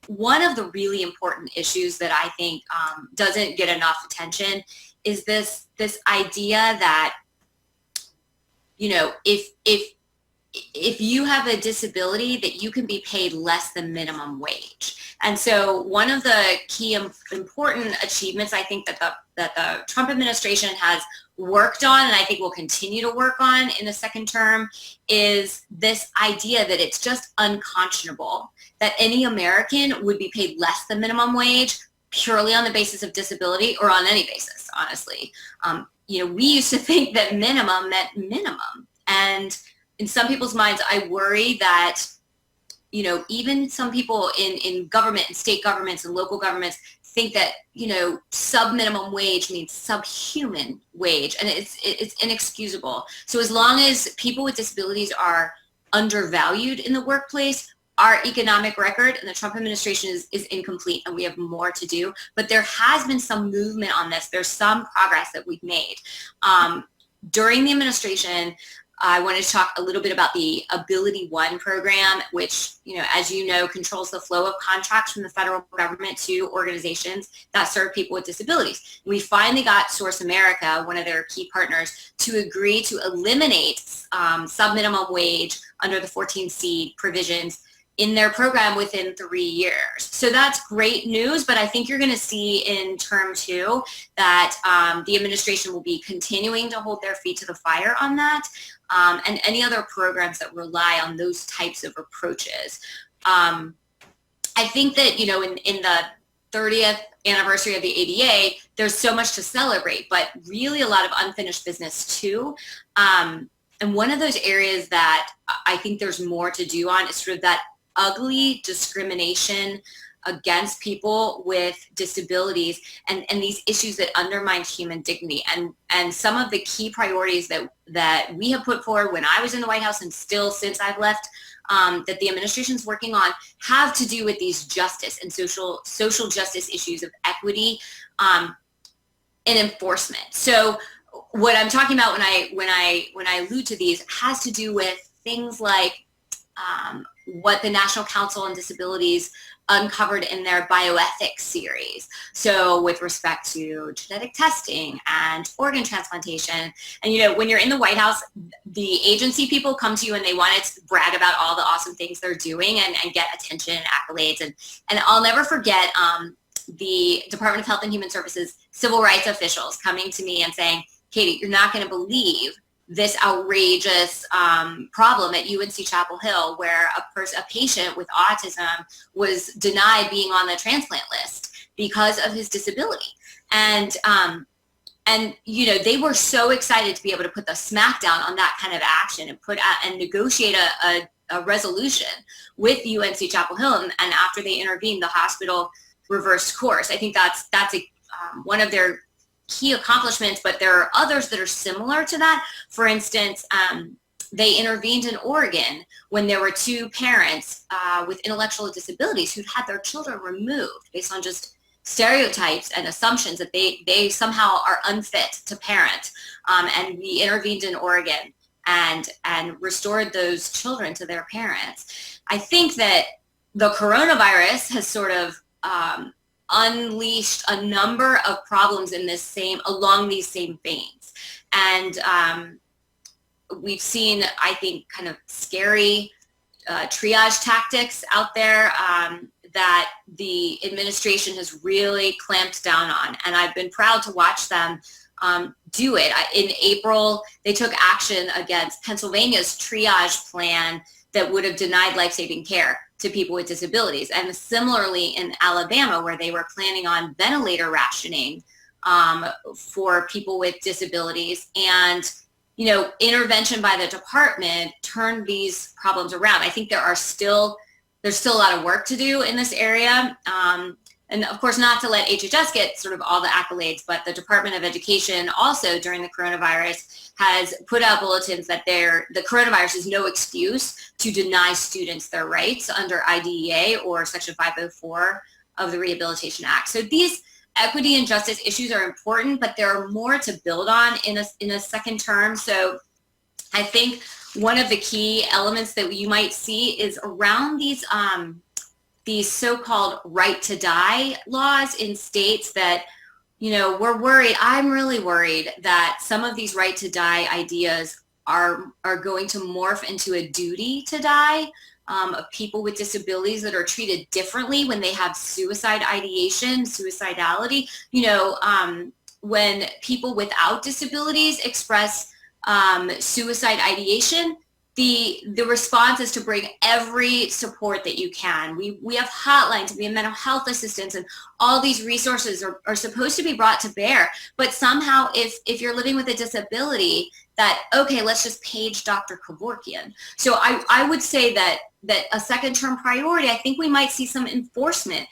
one of the really important issues that I think doesn't get enough attention is this idea that, you know, if you have a disability, that you can be paid less than minimum wage. And so one of the key important achievements I think that the Trump administration has worked on, and I think will continue to work on in the second term, is this idea that it's just unconscionable that any American would be paid less than minimum wage purely on the basis of disability, or on any basis, honestly. You know, we used to think that minimum meant minimum. And in some people's minds, I worry that, you know, even some people in government and state governments and local governments think that, you know, sub-minimum wage means subhuman wage, and it's inexcusable. So as long as people with disabilities are undervalued in the workplace, our economic record in the Trump administration is incomplete, and we have more to do. But there has been some movement on this. There's some progress that we've made. During the administration, I wanted to talk a little bit about the Ability One program, which, you know, as you know, controls the flow of contracts from the federal government to organizations that serve people with disabilities. We finally got Source America, one of their key partners, to agree to eliminate sub-minimum wage under the 14C provisions in their program within 3 years. So that's great news, but I think you're going to see in term 2 that the administration will be continuing to hold their feet to the fire on that, and any other programs that rely on those types of approaches. I think that, you know, in the 30th anniversary of the ADA, there's so much to celebrate, but really a lot of unfinished business too. And one of those areas that I think there's more to do on is sort of that ugly discrimination against people with disabilities and these issues that undermine human dignity. And some of the key priorities that we have put forward when I was in the White House and still since I've left, that the administration's working on, have to do with these justice and social justice issues of equity and enforcement. So what I'm talking about when I allude to these has to do with things like what the National Council on Disabilities uncovered in their bioethics series. So with respect to genetic testing and organ transplantation, and you know, when you're in the White House, the agency people come to you and they want to brag about all the awesome things they're doing and get attention and accolades. And I'll never forget the Department of Health and Human Services civil rights officials coming to me and saying, Katie, you're not going to believe this outrageous problem at UNC Chapel Hill, where a patient with autism was denied being on the transplant list because of his disability. And you know, they were so excited to be able to put the smackdown on that kind of action and put out and negotiate a resolution with UNC Chapel Hill. And after they intervened, the hospital reversed course. I think that's one of their key accomplishments, but there are others that are similar to that. For instance, they intervened in Oregon when there were 2 parents with intellectual disabilities who'd had their children removed based on just stereotypes and assumptions that they somehow are unfit to parent. And we intervened in Oregon and restored those children to their parents. I think that the coronavirus has sort of unleashed a number of problems along these same veins. And we've seen, I think, kind of scary triage tactics out there that the administration has really clamped down on. And I've been proud to watch them do it. In April, they took action against Pennsylvania's triage plan that would have denied life-saving care to people with disabilities. And similarly in Alabama, where they were planning on ventilator rationing for people with disabilities. And, you know, intervention by the department turned these problems around. I think there's still a lot of work to do in this area. And of course, not to let HHS get sort of all the accolades, but the Department of Education also during the coronavirus has put out bulletins that the coronavirus is no excuse to deny students their rights under IDEA or Section 504 of the Rehabilitation Act. So these equity and justice issues are important, but there are more to build on in a second term. So I think one of the key elements that you might see is around these so-called right to die laws in states that, you know, we're worried. I'm really worried that some of these right to die ideas are going to morph into a duty to die of people with disabilities that are treated differently when they have suicide ideation, suicidality. You know, when people without disabilities express suicide ideation, the response is to bring every support that you can. We have hotlines, we have mental health assistance, and all these resources are supposed to be brought to bear. But somehow, if you're living with a disability, that, okay, let's just page Dr. Kevorkian. So I would say that a second term priority, I think we might see some enforcement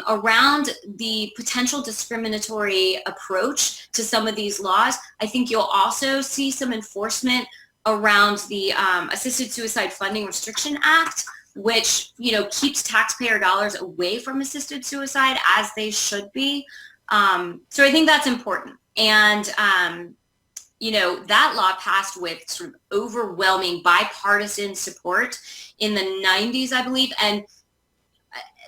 around the potential discriminatory approach to some of these laws. I think you'll also see some enforcement around the Assisted Suicide Funding Restriction Act, which, you know, keeps taxpayer dollars away from assisted suicide, as they should be. So I think that's important. And, you know, that law passed with sort of overwhelming bipartisan support in the 90s, I believe. And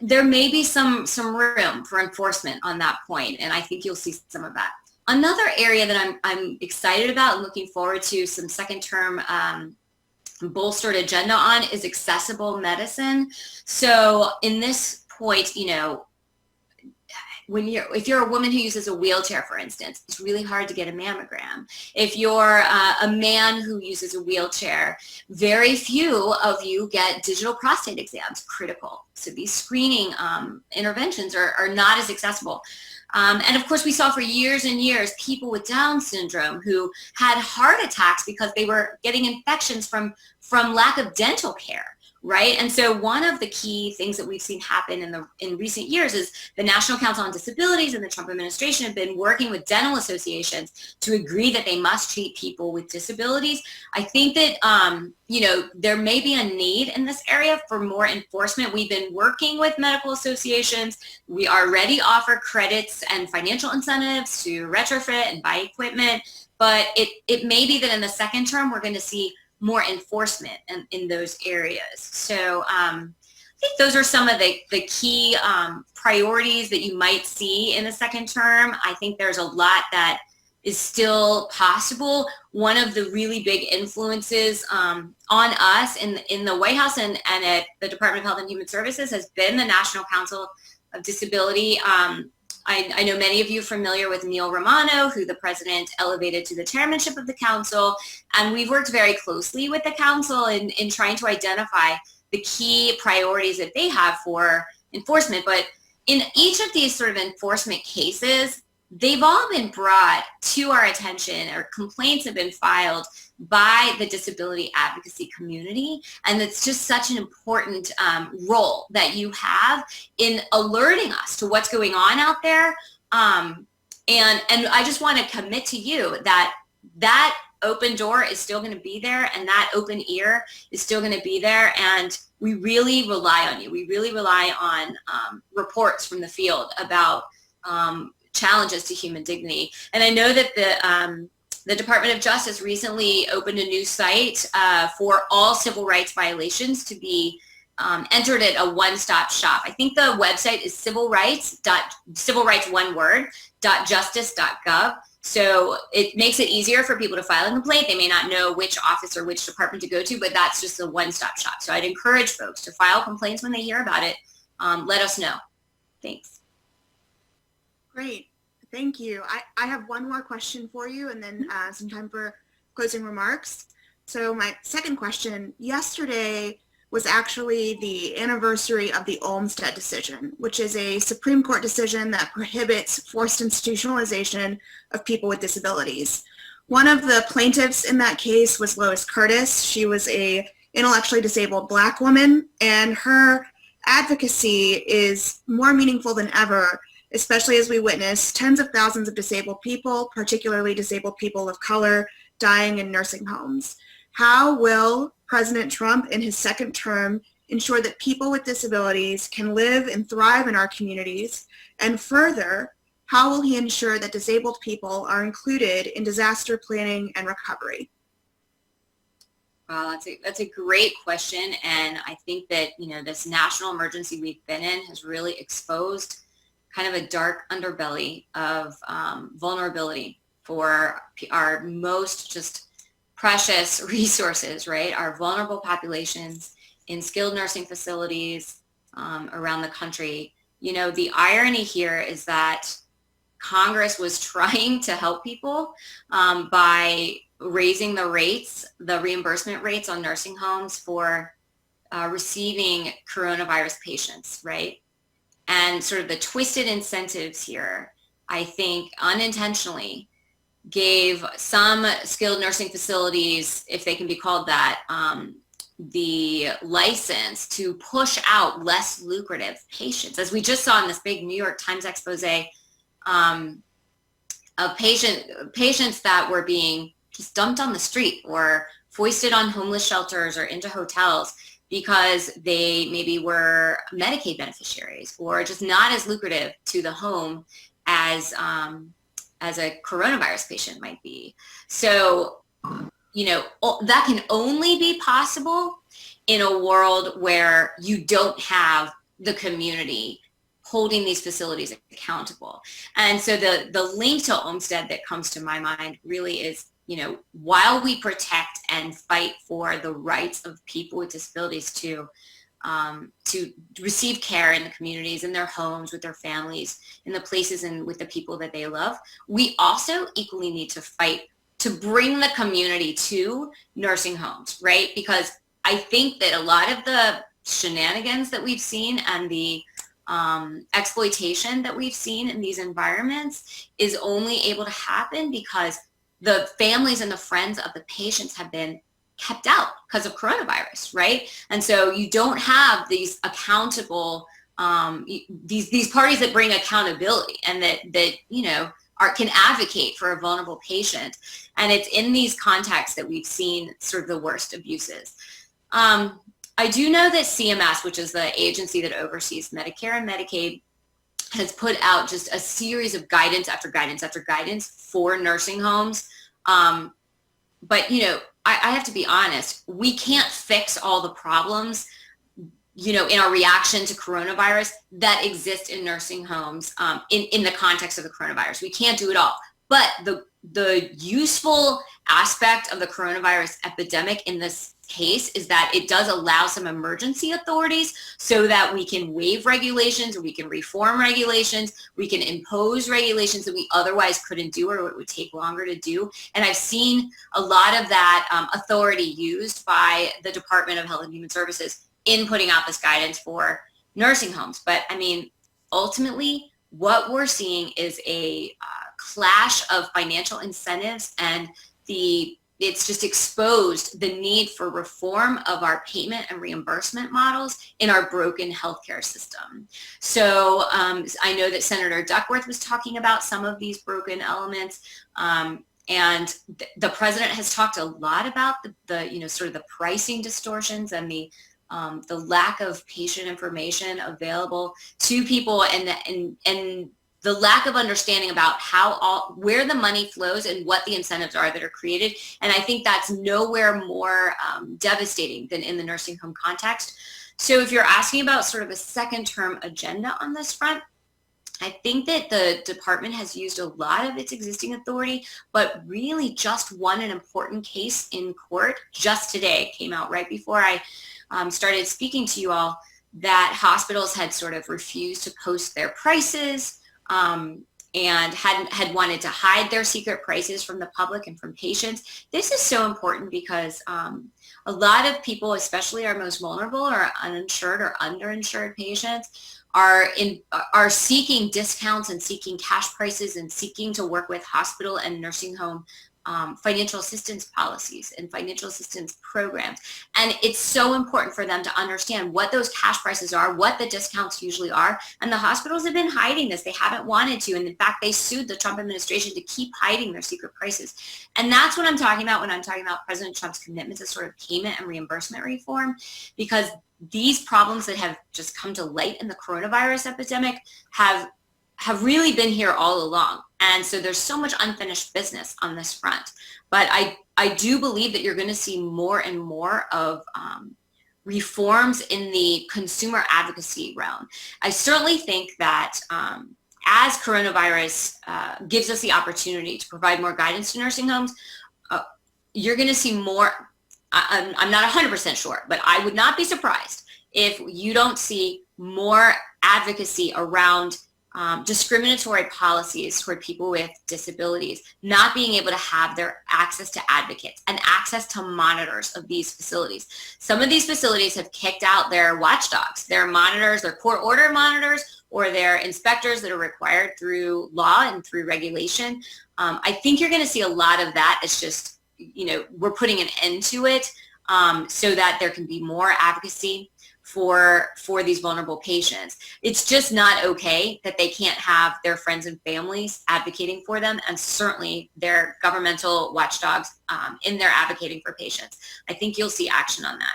there may be some room for enforcement on that point, and I think you'll see some of that. Another area that I'm excited about and looking forward to some second term bolstered agenda on is accessible medicine. So in this point, you know, if you're a woman who uses a wheelchair, for instance, it's really hard to get a mammogram. If you're a man who uses a wheelchair, very few of you get digital prostate exams, critical. So these screening interventions are not as accessible. And of course, we saw for years and years people with Down syndrome who had heart attacks because they were getting infections from lack of dental care, right? And so one of the key things that we've seen happen in recent years is the National Council on Disabilities and the Trump administration have been working with dental associations to agree that they must treat people with disabilities. I think that, you know, there may be a need in this area for more enforcement. We've been working with medical associations. We already offer credits and financial incentives to retrofit and buy equipment, but it may be that in the second term, we're going to see more enforcement in those areas. So I think those are some of the key priorities that you might see in the second term. I think there's a lot that is still possible. One of the really big influences on us in the White House and at the Department of Health and Human Services has been the National Council of Disability. I know many of you are familiar with Neil Romano, who the president elevated to the chairmanship of the council, and we've worked very closely with the council in trying to identify the key priorities that they have for enforcement. But in each of these sort of enforcement cases, they've all been brought to our attention, or complaints have been filed by the disability advocacy community. And it's just such an important role that you have in alerting us to what's going on out there. And I just want to commit to you that open door is still going to be there, and that open ear is still going to be there. And we really rely on you. We really rely on reports from the field about challenges to human dignity. And I know that the Department of Justice recently opened a new site for all civil rights violations to be entered at a one-stop shop. I think the website is civilrights.justice.gov. So it makes it easier for people to file a complaint. They may not know which office or which department to go to, but that's just a one-stop shop. So I'd encourage folks to file complaints when they hear about it. Let us know. Thanks.
Great. Thank you. I have one more question for you, and then some time for closing remarks. So my second question, yesterday was actually the anniversary of the Olmstead decision, which is a Supreme Court decision that prohibits forced institutionalization of people with disabilities. One of the plaintiffs in that case was Lois Curtis. She was a intellectually disabled Black woman, and her advocacy is more meaningful than ever, especially as we witness tens of thousands of disabled people, particularly disabled people of color, dying in nursing homes. How will President Trump in his second term ensure that people with disabilities can live and thrive in our communities? And further, how will he ensure that disabled people are included in disaster planning and recovery?
Well, that's a great question. And I think that, this national emergency we've been in has really exposed kind of a dark underbelly of vulnerability for our most just precious resources, right? Our vulnerable populations in skilled nursing facilities around the country. The irony here is that Congress was trying to help people by raising the rates, the reimbursement rates on nursing homes for receiving coronavirus patients, right? And sort of the twisted incentives here, I think unintentionally gave some skilled nursing facilities, if they can be called that, the license to push out less lucrative patients. As we just saw in this big New York Times expose of patients that were being just dumped on the street or foisted on homeless shelters or into hotels because they maybe were Medicaid beneficiaries or just not as lucrative to the home as a coronavirus patient might be. So, you know, that can only be possible in a world where you don't have the community holding these facilities accountable. And so the link to Olmstead that comes to my mind really is, you know, while we protect and fight for the rights of people with disabilities to receive care in the communities, in their homes, with their families, in the places and with the people that they love, we also equally need to fight to bring the community to nursing homes, right? Because I think that a lot of the shenanigans that we've seen and the exploitation that we've seen in these environments is only able to happen because the families and the friends of the patients have been kept out because of coronavirus, right? And so you don't have these accountable, these parties that bring accountability and that you know, can advocate for a vulnerable patient. And it's in these contexts that we've seen sort of the worst abuses. I do know that CMS, which is the agency that oversees Medicare and Medicaid, has put out just a series of guidance after guidance after guidance for nursing homes. But, you know, I have to be honest, we can't fix all the problems, you know, in our reaction to coronavirus that exist in nursing homes in the context of the coronavirus. We can't do it all. But the useful aspect of the coronavirus epidemic in this case is that it does allow some emergency authorities so that we can waive regulations, or we can reform regulations, we can impose regulations that we otherwise couldn't do or it would take longer to do. And I've seen a lot of that authority used by the Department of Health and Human Services in putting out this guidance for nursing homes. But I mean, ultimately, what we're seeing is a clash of financial incentives, and it's just exposed the need for reform of our payment and reimbursement models in our broken healthcare system. So I know that Senator Duckworth was talking about some of these broken elements, and the president has talked a lot about the you know, sort of the pricing distortions and the lack of patient information available to people, and the lack of understanding about where the money flows and what the incentives are that are created. And I think that's nowhere more devastating than in the nursing home context. So if you're asking about sort of a second term agenda on this front, I think that the department has used a lot of its existing authority, but really just won an important case in court just today. It came out right before I started speaking to you all, that hospitals had sort of refused to post their prices, and had wanted to hide their secret prices from the public and from patients. This is so important because a lot of people, especially our most vulnerable or uninsured or underinsured patients, are seeking discounts and seeking cash prices and seeking to work with hospital and nursing home financial assistance policies and financial assistance programs. And it's so important for them to understand what those cash prices are, what the discounts usually are. And the hospitals have been hiding this. They haven't wanted to. And in fact, they sued the Trump administration to keep hiding their secret prices. And that's what I'm talking about when I'm talking about President Trump's commitment to sort of payment and reimbursement reform, because these problems that have just come to light in the coronavirus epidemic have really been here all along. And so there's so much unfinished business on this front. But I do believe that you're going to see more and more of reforms in the consumer advocacy realm. I certainly think that as coronavirus gives us the opportunity to provide more guidance to nursing homes, you're going to see more. I'm not 100% sure, but I would not be surprised if you don't see more advocacy around discriminatory policies toward people with disabilities, not being able to have their access to advocates and access to monitors of these facilities. Some of these facilities have kicked out their watchdogs, their monitors, their court order monitors, or their inspectors that are required through law and through regulation. I think you're going to see a lot of that. It's just, we're putting an end to it so that there can be more advocacy for these vulnerable patients. It's just not okay that they can't have their friends and families advocating for them, and certainly their governmental watchdogs in their advocating for patients. I think you'll see action on that.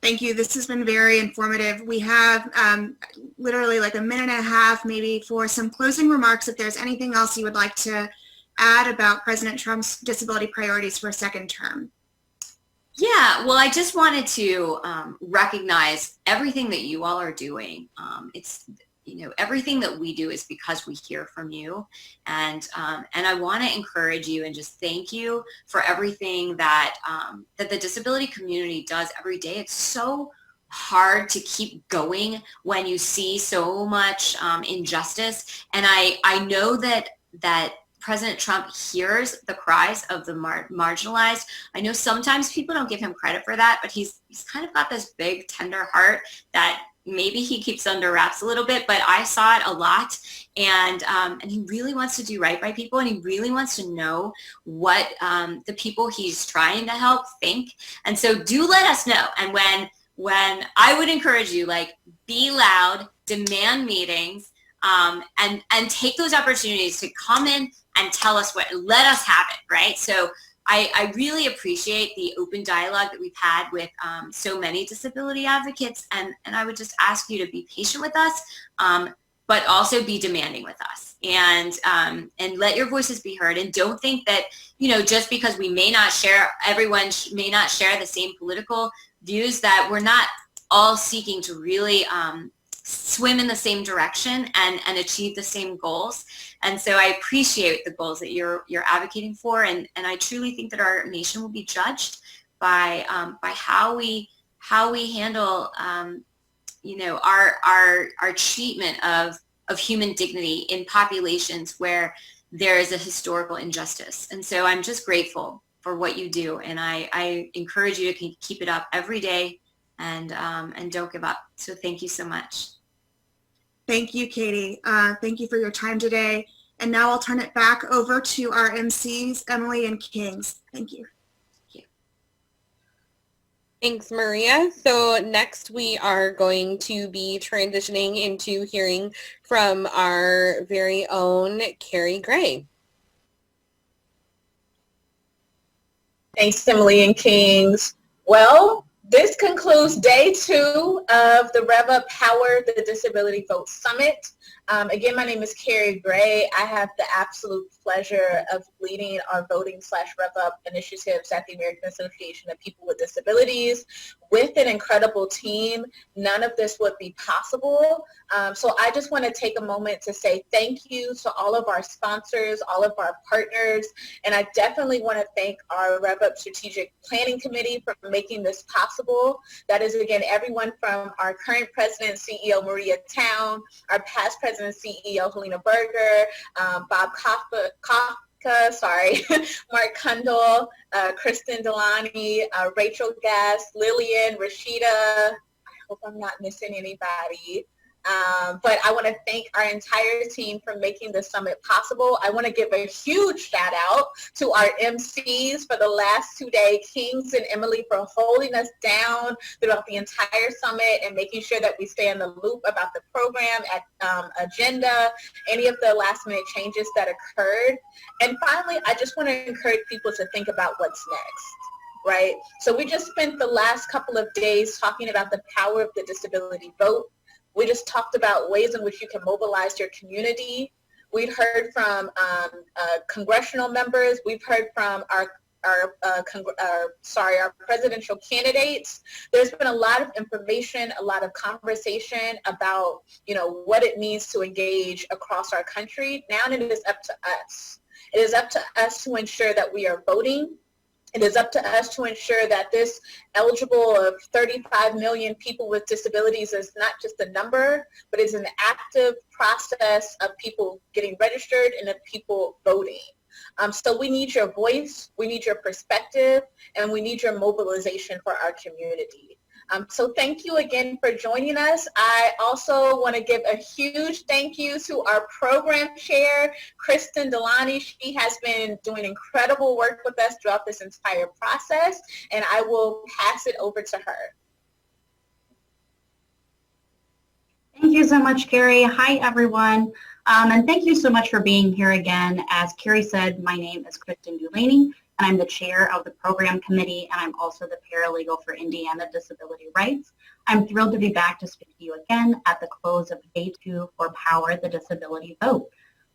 Thank you. This has been very informative. We have literally like a minute and a half maybe for some closing remarks. If there's anything else you would like to add about President Trump's disability priorities for a second term.
Yeah, well, I just wanted to recognize everything that you all are doing. It's, everything that we do is because we hear from you. And I want to encourage you and just thank you for everything that, that the disability community does every day. It's so hard to keep going when you see so much injustice. And I know that President Trump hears the cries of the marginalized. I know sometimes people don't give him credit for that, but he's kind of got this big, tender heart that maybe he keeps under wraps a little bit, but I saw it a lot. And he really wants to do right by people, and he really wants to know what the people he's trying to help think. And so do let us know. And when I would encourage you, be loud, demand meetings, and take those opportunities to come in and tell us let us have it, right? So I really appreciate the open dialogue that we've had with so many disability advocates, and I would just ask you to be patient with us, but also be demanding with us, and let your voices be heard. And don't think that, just because we may not share, everyone may not share the same political views, that we're not all seeking to really swim in the same direction and achieve the same goals. And so I appreciate the goals that you're advocating for, and I truly think that our nation will be judged by how we handle our treatment of human dignity in populations where there is a historical injustice. And so I'm just grateful for what you do, and I encourage you to keep it up every day, and don't give up. So thank you so much.
Thank you, Katie. Thank you for your time today. And now I'll turn it back over to our MCs, Emily and Kings. Thank you.
Thanks, Maria. So next we are going to be transitioning into hearing from our very own Carrie Gray.
Thanks, Emily and Kings. Well, this concludes day 2 of the Rev Up Power the Disability Vote Summit. Again, my name is Carrie Gray. I have the absolute pleasure of leading our voting/Rev Up initiatives at the American Association of People with Disabilities with an incredible team. None of this would be possible. So I just want to take a moment to say thank you to all of our sponsors, all of our partners, and I definitely want to thank our Rev Up Strategic Planning Committee for making this possible. That is, again, everyone from our current president and CEO, Maria Town, our past president and CEO, Helena Berger, Bob Kafka, Mark Kundal, Kristen Delani, Rachel Gass, Lillian, Rashida. I hope I'm not missing anybody. But I want to thank our entire team for making this summit possible. I want to give a huge shout out to our MCs for the last 2 days, Kings and Emily, for holding us down throughout the entire summit and making sure that we stay in the loop about the program, agenda, any of the last minute changes that occurred. And finally, I just want to encourage people to think about what's next. Right? So we just spent the last couple of days talking about the power of the disability vote. We just talked about ways in which you can mobilize your community. We've heard from congressional members. We've heard from our presidential candidates. There's been a lot of information, a lot of conversation about, what it means to engage across our country. Now it is up to us. It is up to us to ensure that we are voting. It is up to us to ensure that this eligible of 35 million people with disabilities is not just a number, but is an active process of people getting registered and of people voting. So we need your voice, we need your perspective, and we need your mobilization for our community. So thank you again for joining us. I also want to give a huge thank you to our program chair, Kristen Delani. She has been doing incredible work with us throughout this entire process, and I will pass it over to her.
Thank you so much, Carrie. Hi, everyone. And thank you so much for being here again. As Carrie said, my name is Kristen Delaney, and I'm the chair of the program committee, and I'm also the paralegal for Indiana Disability Rights. I'm thrilled to be back to speak to you again at the close of Day 2 for Power the Disability Vote.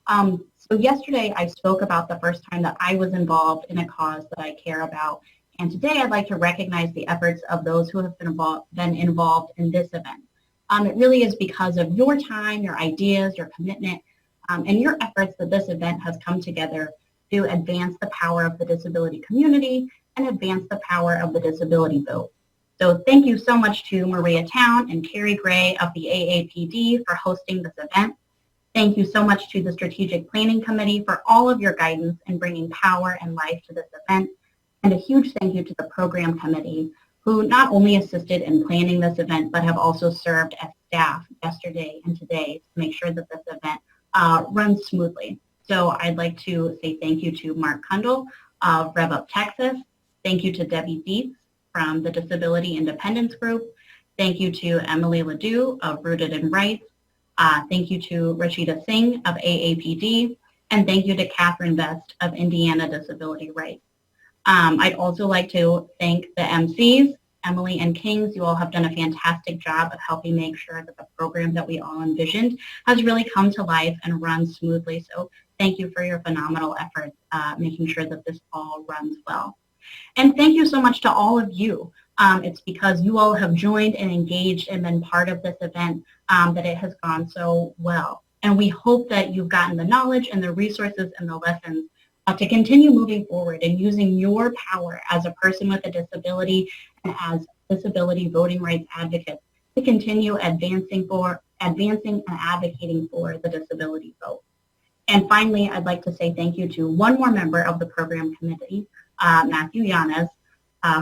So yesterday I spoke about the first time that I was involved in a cause that I care about, and today I'd like to recognize the efforts of those who have been involved in this event. It really is because of your time, your ideas, your commitment, and your efforts that this event has come together to advance the power of the disability community and advance the power of the disability vote. So thank you so much to Maria Town and Carrie Gray of the AAPD for hosting this event. Thank you so much to the Strategic Planning Committee for all of your guidance in bringing power and life to this event. And a huge thank you to the Program Committee, who not only assisted in planning this event, but have also served as staff yesterday and today to make sure that this event runs smoothly. So I'd like to say thank you to Mark Kundle of Rev Up Texas. Thank you to Debbie Dietz from the Disability Independence Group. Thank you to Emily Ledoux of Rooted in Rights. Thank you to Rashida Singh of AAPD. And thank you to Catherine Vest of Indiana Disability Rights. I'd also like to thank the MCs, Emily and Kings. You all have done a fantastic job of helping make sure that the program that we all envisioned has really come to life and run smoothly. So thank you for your phenomenal efforts making sure that this all runs well. And thank you so much to all of you. It's because you all have joined and engaged and been part of this event that it has gone so well. And we hope that you've gotten the knowledge and the resources and the lessons to continue moving forward and using your power as a person with a disability and as disability voting rights advocates to continue advancing and advocating for the disability vote. And finally, I'd like to say thank you to one more member of the program committee, Matthew Yanez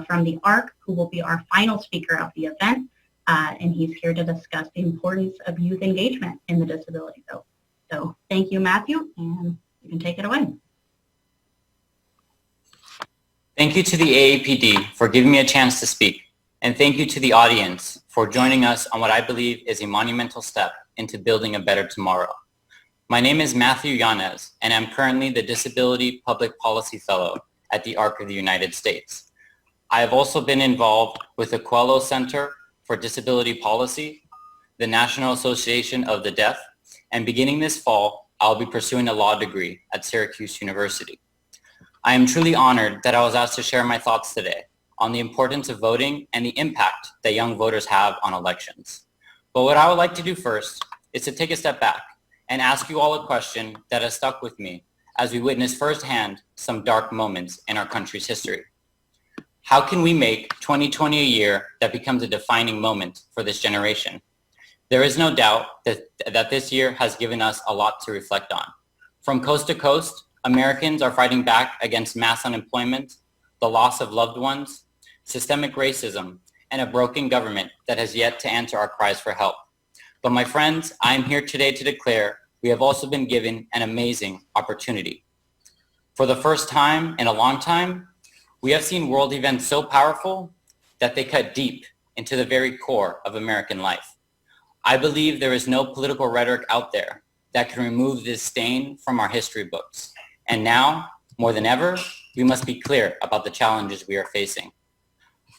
from the ARC, who will be our final speaker of the event. And he's here to discuss the importance of youth engagement in the disability vote. So thank you, Matthew, and you can take it away.
Thank you to the AAPD for giving me a chance to speak, and thank you to the audience for joining us on what I believe is a monumental step into building a better tomorrow. My name is Matthew Yanez, and I'm currently the Disability Public Policy Fellow at the ARC of the United States. I have also been involved with the Coelho Center for Disability Policy, the National Association of the Deaf, and beginning this fall, I'll be pursuing a law degree at Syracuse University. I am truly honored that I was asked to share my thoughts today on the importance of voting and the impact that young voters have on elections. But what I would like to do first is to take a step back and ask you all a question that has stuck with me as we witness firsthand some dark moments in our country's history. How can we make 2020 a year that becomes a defining moment for this generation? There is no doubt that this year has given us a lot to reflect on. From coast to coast, Americans are fighting back against mass unemployment, the loss of loved ones, systemic racism, and a broken government that has yet to answer our cries for help. But my friends, I am here today to declare we have also been given an amazing opportunity. For the first time in a long time, we have seen world events so powerful that they cut deep into the very core of American life. I believe there is no political rhetoric out there that can remove this stain from our history books. And now, more than ever, we must be clear about the challenges we are facing.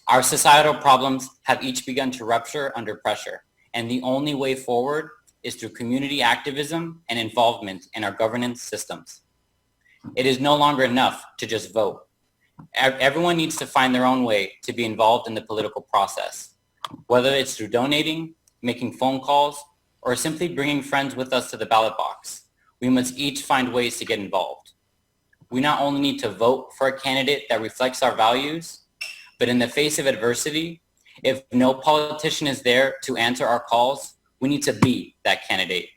Our societal problems have each begun to rupture under pressure, and the only way forward is through community activism and involvement in our governance systems. It is no longer enough to just vote. Everyone needs to find their own way to be involved in the political process, whether it's through donating, making phone calls, or simply bringing friends with us to the ballot box. We must each find ways to get involved. we not only need to vote for a candidate that reflects our values, but in the face of adversity, if no politician is there to answer our calls, we need to be that candidate.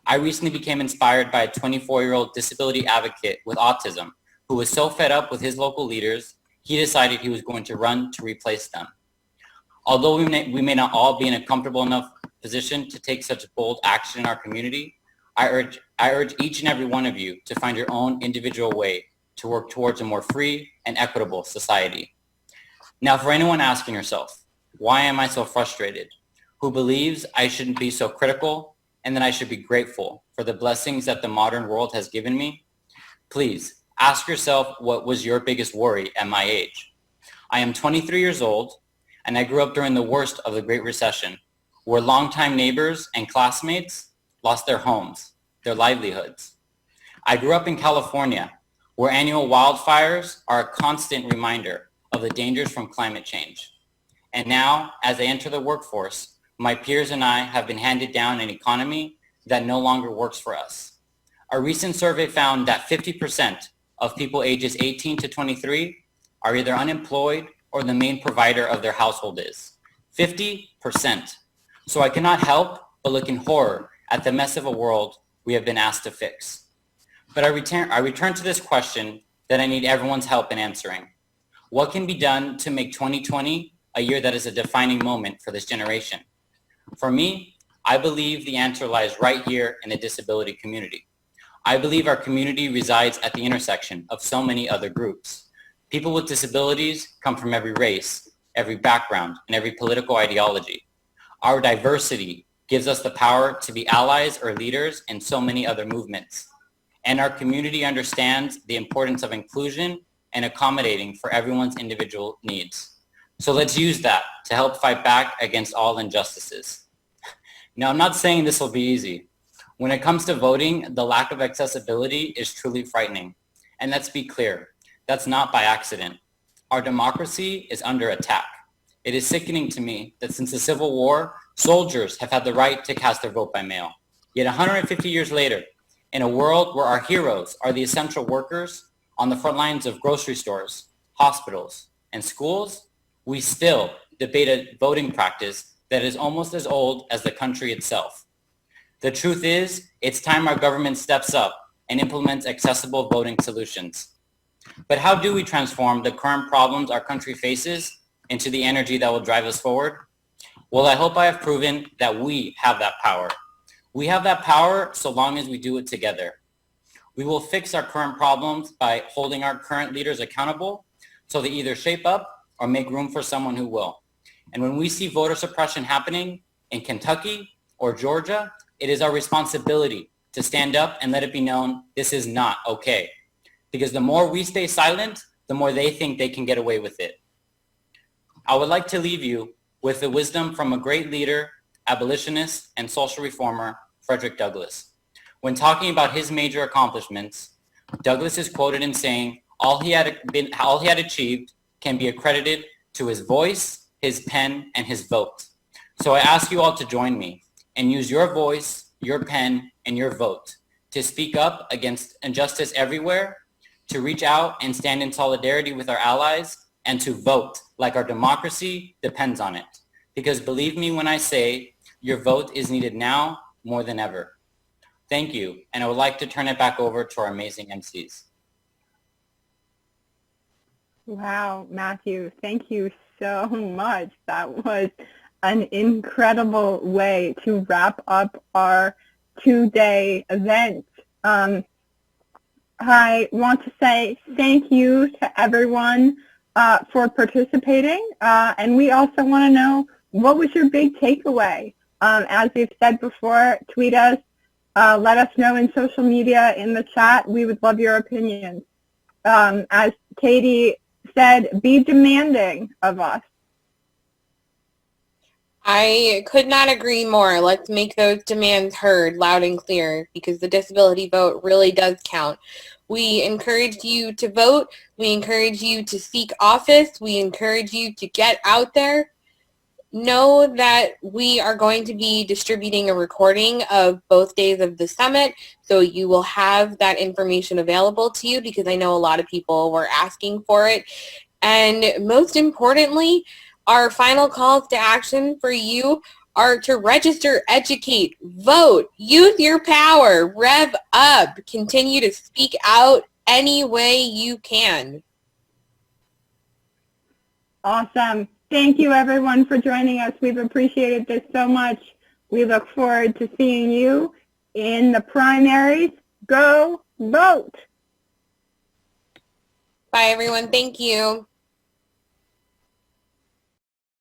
I recently became inspired by a 24-year-old disability advocate with autism who was so fed up with his local leaders, he decided he was going to run to replace them. Although we may not all be in a comfortable enough position to take such bold action in our community, I urge each and every one of you to find your own individual way to work towards a more free and equitable society. Now, for anyone asking yourself, why am I so frustrated? Who believes I shouldn't be so critical and that I should be grateful for the blessings that the modern world has given me? Please ask yourself, what was your biggest worry at my age? I am 23 years old, and I grew up during the worst of the Great Recession, where longtime neighbors and classmates lost their homes, their livelihoods. I grew up in California, where annual wildfires are a constant reminder of the dangers from climate change. And now, as I enter the workforce, my peers and I have been handed down an economy that no longer works for us. A recent survey found that 50% of people ages 18 to 23 are either unemployed or the main provider of their household is. 50%. So I cannot help but look in horror at the mess of a world we have been asked to fix. But I return to this question that I need everyone's help in answering. What can be done to make 2020 a year that is a defining moment for this generation? For me, I believe the answer lies right here in the disability community. I believe our community resides at the intersection of so many other groups. People with disabilities come from every race, every background, and every political ideology. Our diversity gives us the power to be allies or leaders in so many other movements. And our community understands the importance of inclusion and accommodating for everyone's individual needs. So let's use that to help fight back against all injustices. Now, I'm not saying this will be easy. When it comes to voting, the lack of accessibility is truly frightening. And let's be clear, that's not by accident. Our democracy is under attack. It is sickening to me that since the Civil War, soldiers have had the right to cast their vote by mail. Yet 150 years later, in a world where our heroes are the essential workers on the front lines of grocery stores, hospitals, and schools, we still debate a voting practice that is almost as old as the country itself. The truth is, it's time our government steps up and implements accessible voting solutions. But how do we transform the current problems our country faces into the energy that will drive us forward? Well, I hope I have proven that we have that power. We have that power so long as we do it together. We will fix our current problems by holding our current leaders accountable so they either shape up or make room for someone who will. And when we see voter suppression happening in Kentucky or Georgia, it is our responsibility to stand up and let it be known this is not okay. Because the more we stay silent, the more they think they can get away with it. I would like to leave you with the wisdom from a great leader, abolitionist, and social reformer, Frederick Douglass. When talking about his major accomplishments, Douglass is quoted in saying, all he had achieved can be accredited to his voice, his pen, and his vote. So I ask you all to join me and use your voice, your pen, and your vote to speak up against injustice everywhere, to reach out and stand in solidarity with our allies, and to vote like our democracy depends on it. Because believe me when I say your vote is needed now more than ever. Thank you, and I would like to turn it back over to our amazing MCs.
Wow, Matthew, thank you so much. That was an incredible way to wrap up our two-day event. I want to say thank you to everyone for participating, and we also want to know, what was your big takeaway? As we've said before, tweet us, let us know in social media, in the chat. We would love your opinions. As Katie said, be demanding of us.
I could not agree more. Let's make those demands heard loud and clear, because the disability vote really does count. We encourage you to vote. We encourage you to seek office. We encourage you to get out there. know that we are going to be distributing a recording of both days of the summit, so you will have that information available to you because I know a lot of people were asking for it. And most importantly, our final calls to action for you are to register, educate, vote, use your power, rev up, continue to speak out any way you can.
Awesome. Thank you everyone for joining us. We've appreciated this so much. We look forward to seeing you in the primaries. Go vote.
Bye everyone. Thank you.